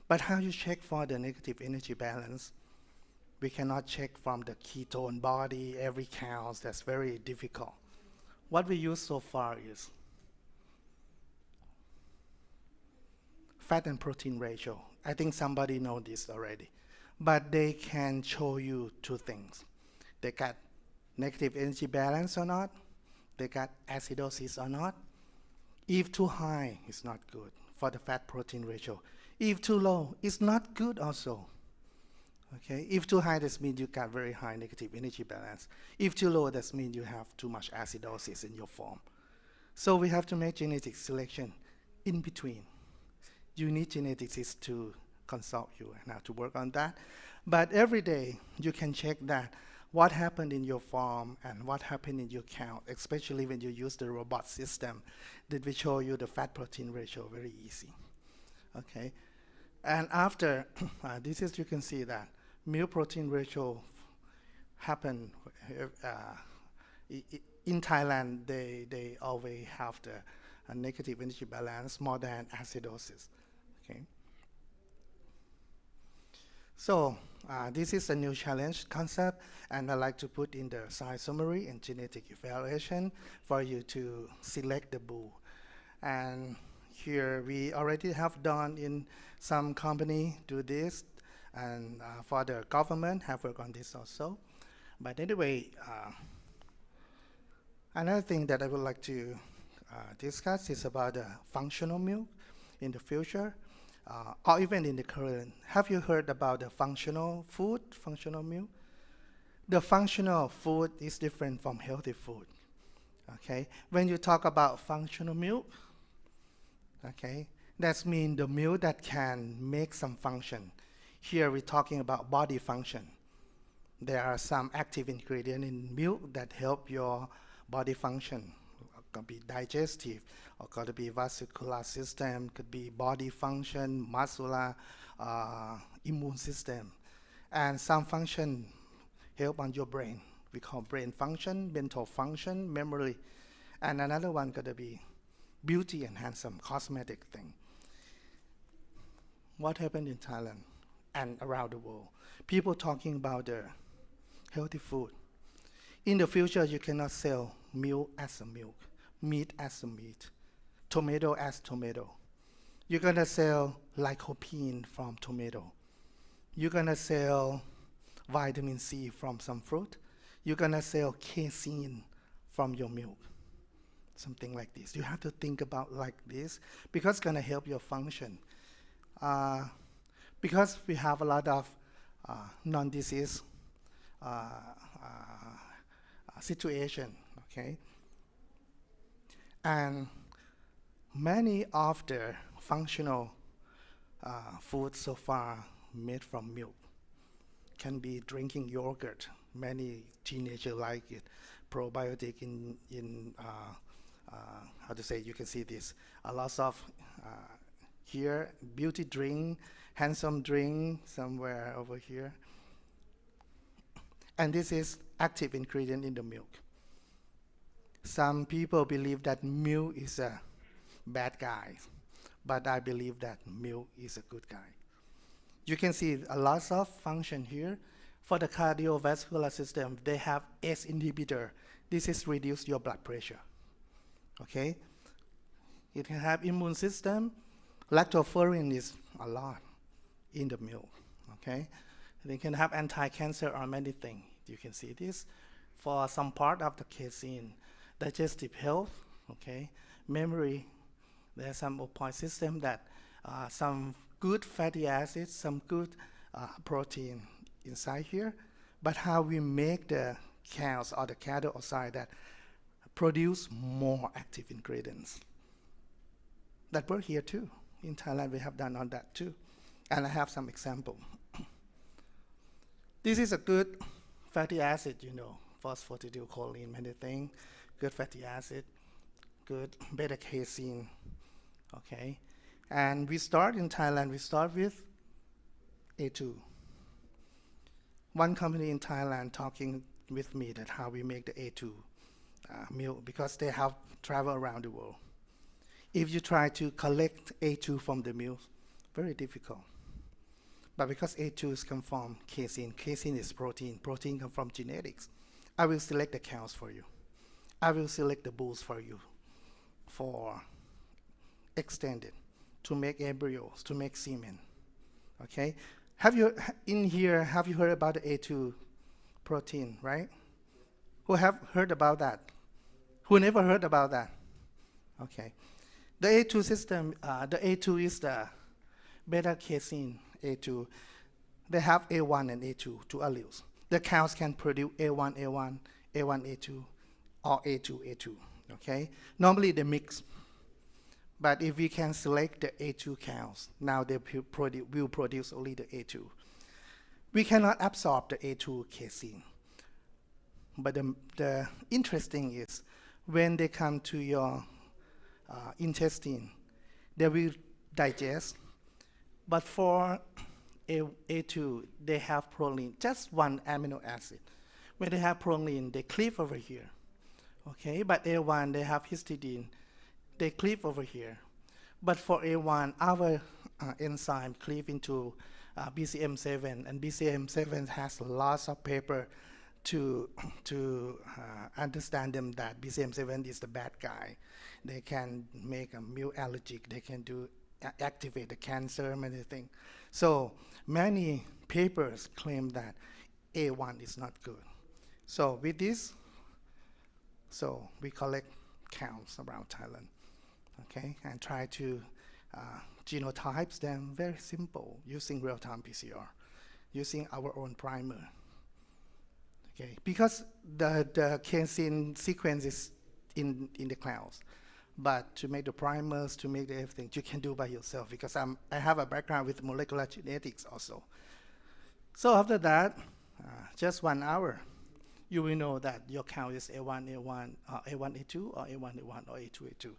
But how you check for the negative energy balance? We cannot check from the ketone body, every cow, that's very difficult. What we use so far is fat and protein ratio. I think somebody knows this already. But they can show you two things. They got negative energy balance or not. They got acidosis or not. If too high, it's not good for the fat protein ratio. If too low, it's not good also. Okay, if too high, that means you got very high negative energy balance. If too low, that means you have too much acidosis in your form. So we have to make genetic selection in between. You need geneticists to consult you and how to work on that. But every day, you can check that what happened in your farm and what happened in your cow, especially when you use the robot system that will show you the fat protein ratio very easy. Okay, and after this is, you can see that milk protein ratio happen in Thailand. They always have the negative energy balance more than acidosis. Okay. So this is a new challenge concept, and I like to put in the size summary and genetic evaluation for you to select the bull. And here we already have done in some company do this, and for the government have worked on this also. But anyway, another thing that I would like to discuss is about the functional milk in the future. Or even in the current. Have you heard about the functional food, functional milk? The functional food is different from healthy food. Okay, when you talk about functional milk, okay, that means the milk that can make some function. Here we're talking about body function. There are some active ingredients in milk that help your body function. It could be digestive, or could be vascular system, could be body function, muscular, immune system. And some function help on your brain. We call brain function, mental function, memory. And another one could be beauty and handsome, cosmetic thing. What happened in Thailand and around the world? People talking about the healthy food. In the future, you cannot sell milk as a milk, meat as a meat, tomato as tomato. You're gonna sell lycopene from tomato. You're gonna sell vitamin C from some fruit. You're gonna sell casein from your milk. Something like this. You have to think about like this because it's gonna help your function. Because we have a lot of non-disease situation, okay? And many of the functional foods so far made from milk can be drinking yogurt. Many teenagers like it. Probiotic in how to say, you can see this. A lot of here, beauty drink, handsome drink, somewhere over here. And this is active ingredient in the milk. Some people believe that milk is a bad guy, but I believe that milk is a good guy. You can see a lot of function here. For the cardiovascular system, they have ACE inhibitor. This is reduce your blood pressure, okay? It can have immune system. Lactoferrin is a lot in the milk, okay? They can have anti-cancer or many things. You can see this. For some part of the casein, digestive health, okay? Memory, there's some opioid system that some good fatty acids, some good protein inside here. But how we make the cows or the cattle outside that produce more active ingredients. That work here too. In Thailand, we have done on that too. And I have some example. This is a good fatty acid, you know, phosphatidylcholine, many things, good fatty acid, good beta-casein, okay? And we start in Thailand, we start with A2. One company in Thailand talking with me that how we make the A2 milk, because they have traveled around the world. If you try to collect A2 from the milk, very difficult. But because A2s come from casein, casein is protein, protein comes from genetics. I will select the cows for you. I will select the bulls for you for extended, to make embryos, to make semen, okay? Have you, in here, have you heard about the A2 protein, right? Who have heard about that? Who never heard about that? Okay. The A2 system, the A2 is the beta-casein A2. They have A1 and A2, two alleles. The cows can produce A1, A1, A1, A2, or A2, A2, okay? Normally they mix. But if we can select the A2 cows, now they will produce only the A2. We cannot absorb the A2 casein. But the interesting is, when they come to your intestine, they will digest. But for A2, they have proline, just one amino acid. When they have proline, they cleave over here, okay? But A1, they have histidine, they cleave over here. But for A1, our enzyme cleave into BCM7, and BCM7 has lots of paper to understand them that BCM7 is the bad guy. They can make a milk allergic, they can do activate the cancer, many things. So many papers claim that A1 is not good. So with this, so we collect cows around Thailand, okay, and try to genotypes them, very simple, using real-time PCR, using our own primer. Okay, because the casein sequence is in the clouds, but to make the primers, to make everything, you can do by yourself, because I have a background with molecular genetics also. So after that, just 1 hour, you will know that your cow is A1, A1, A1, A2, or A1, A1, or A2, A2.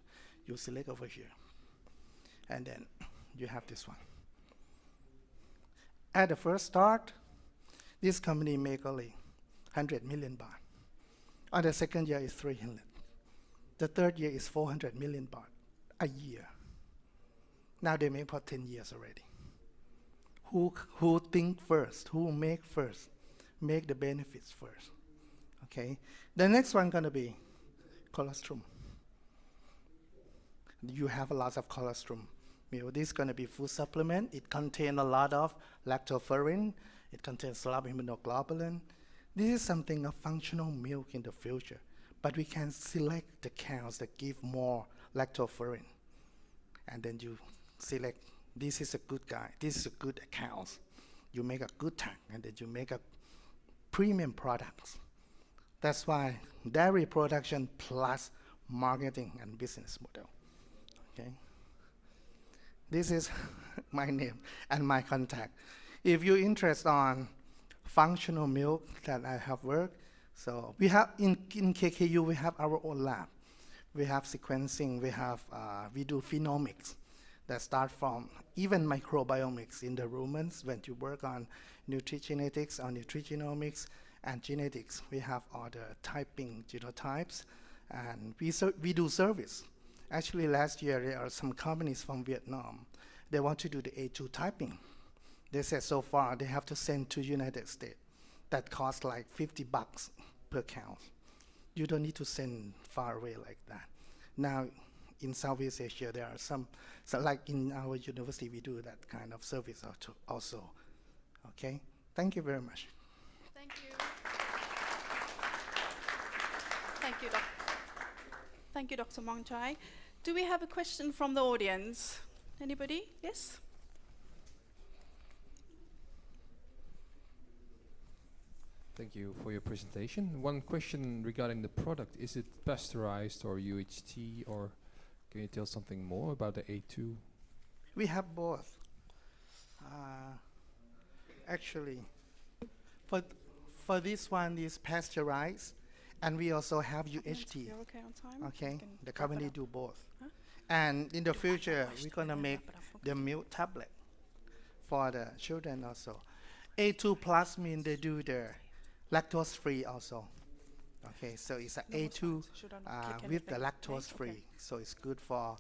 You select over here, and then you have this one. At the first start, this company make only 100 million baht. On the second year is 300. The third year is 400 million baht a year. Now they make for 10 years already. Who think first? Who make first? Make the benefits first. Okay. The next one gonna be colostrum. You have a lot of colostrum. This is gonna be food supplement. It contains a lot of lactoferrin. It contains a lot of immunoglobulin. This is something of functional milk in the future. But we can select the cows that give more lactoferrin. And then you select, this is a good guy, this is a good cows. You make a good tank, and then you make a premium products That's why dairy production plus marketing and business model. Okay. This is my name and my contact. If you're interested on functional milk that I have worked, so we have in KKU we have our own lab. We have sequencing. We do phenomics that start from even microbiomics in the rumens when you work on nutrigenetics or nutrigenomics and genetics. We have all the typing genotypes, and we do service. Actually, last year there are some companies from Vietnam. They want to do the A2 typing. They said so far they have to send to United States. That costs like $50 per count. You don't need to send far away like that. Now, in Southeast Asia, there are some, so like in our university, we do that kind of service also. Okay? Thank you very much. Thank you. Thank you, Thank you, Dr. Mongchai. Do we have a question from the audience? Anybody? Yes? Thank you for your presentation. One question regarding the product. Is it pasteurized or UHT, or can you tell something more about the A2? We have both. Actually, for this one is pasteurized, and we also have UHT. Okay on time? Okay, the company do both. Huh? And in the future, we're gonna make the milk tablet for the children also. A2 plus means they do the lactose-free also. Okay, so it's an A2 with the lactose-free, so it's good for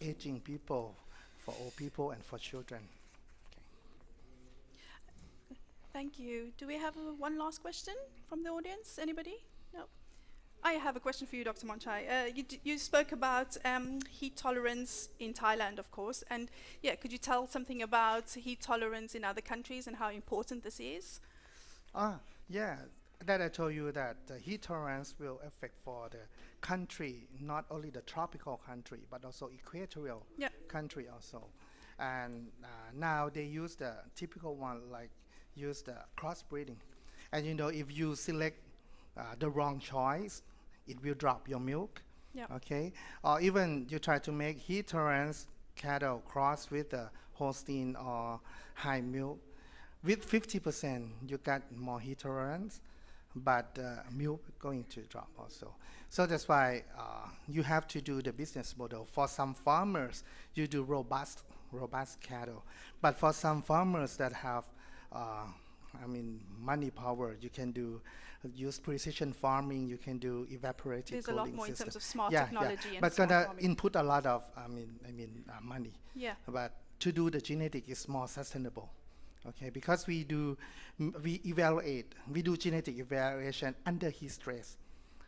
aging people, for old people, and for children. Okay. Thank you. Do we have one last question from the audience? Anybody? No. I have a question for you, Dr. Mongchai. You spoke about heat tolerance in Thailand, of course, and yeah, could you tell something about heat tolerance in other countries and how important this is? Yeah, that I told you that the heat tolerance will affect for the country, not only the tropical country, but also equatorial country also. And now they use the typical one, like use the crossbreeding. And you know, if you select the wrong choice, it will drop your milk. Okay, or even you try to make heat tolerance cattle cross with the Holstein or high milk. With 50%, you got more heat tolerance, but milk going to drop also. So that's why you have to do the business model. For some farmers, you do robust cattle. But for some farmers that have, money power, you can use precision farming. You can do evaporative cooling system. There's a lot more in terms of smart technology. Yeah. But gonna input a lot of, money. Yeah. But to do the genetic is more sustainable. Okay, because we do genetic evaluation under heat stress.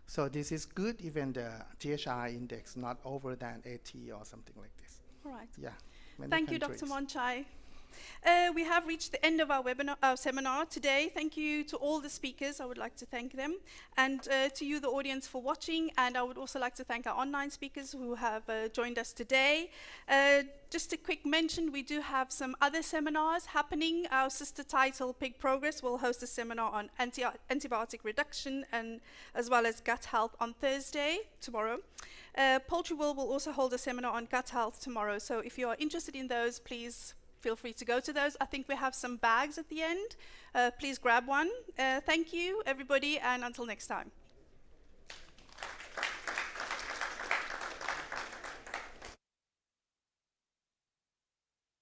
So this is good, even the THR index not over than 80 or something like this. All right. Yeah. Thank you, Dr. Mongchai. We have reached the end of our seminar today. Thank you to all the speakers. I would like to thank them. And to you, the audience, for watching. And I would also like to thank our online speakers who have joined us today. Just a quick mention, we do have some other seminars happening. Our sister title, Pig Progress, will host a seminar on antibiotic reduction and as well as gut health on Thursday, tomorrow. Poultry World will also hold a seminar on gut health tomorrow. So if you are interested in those, please feel free to go to those. I think we have some bags at the end. Please grab one. Thank you, everybody, and until next time.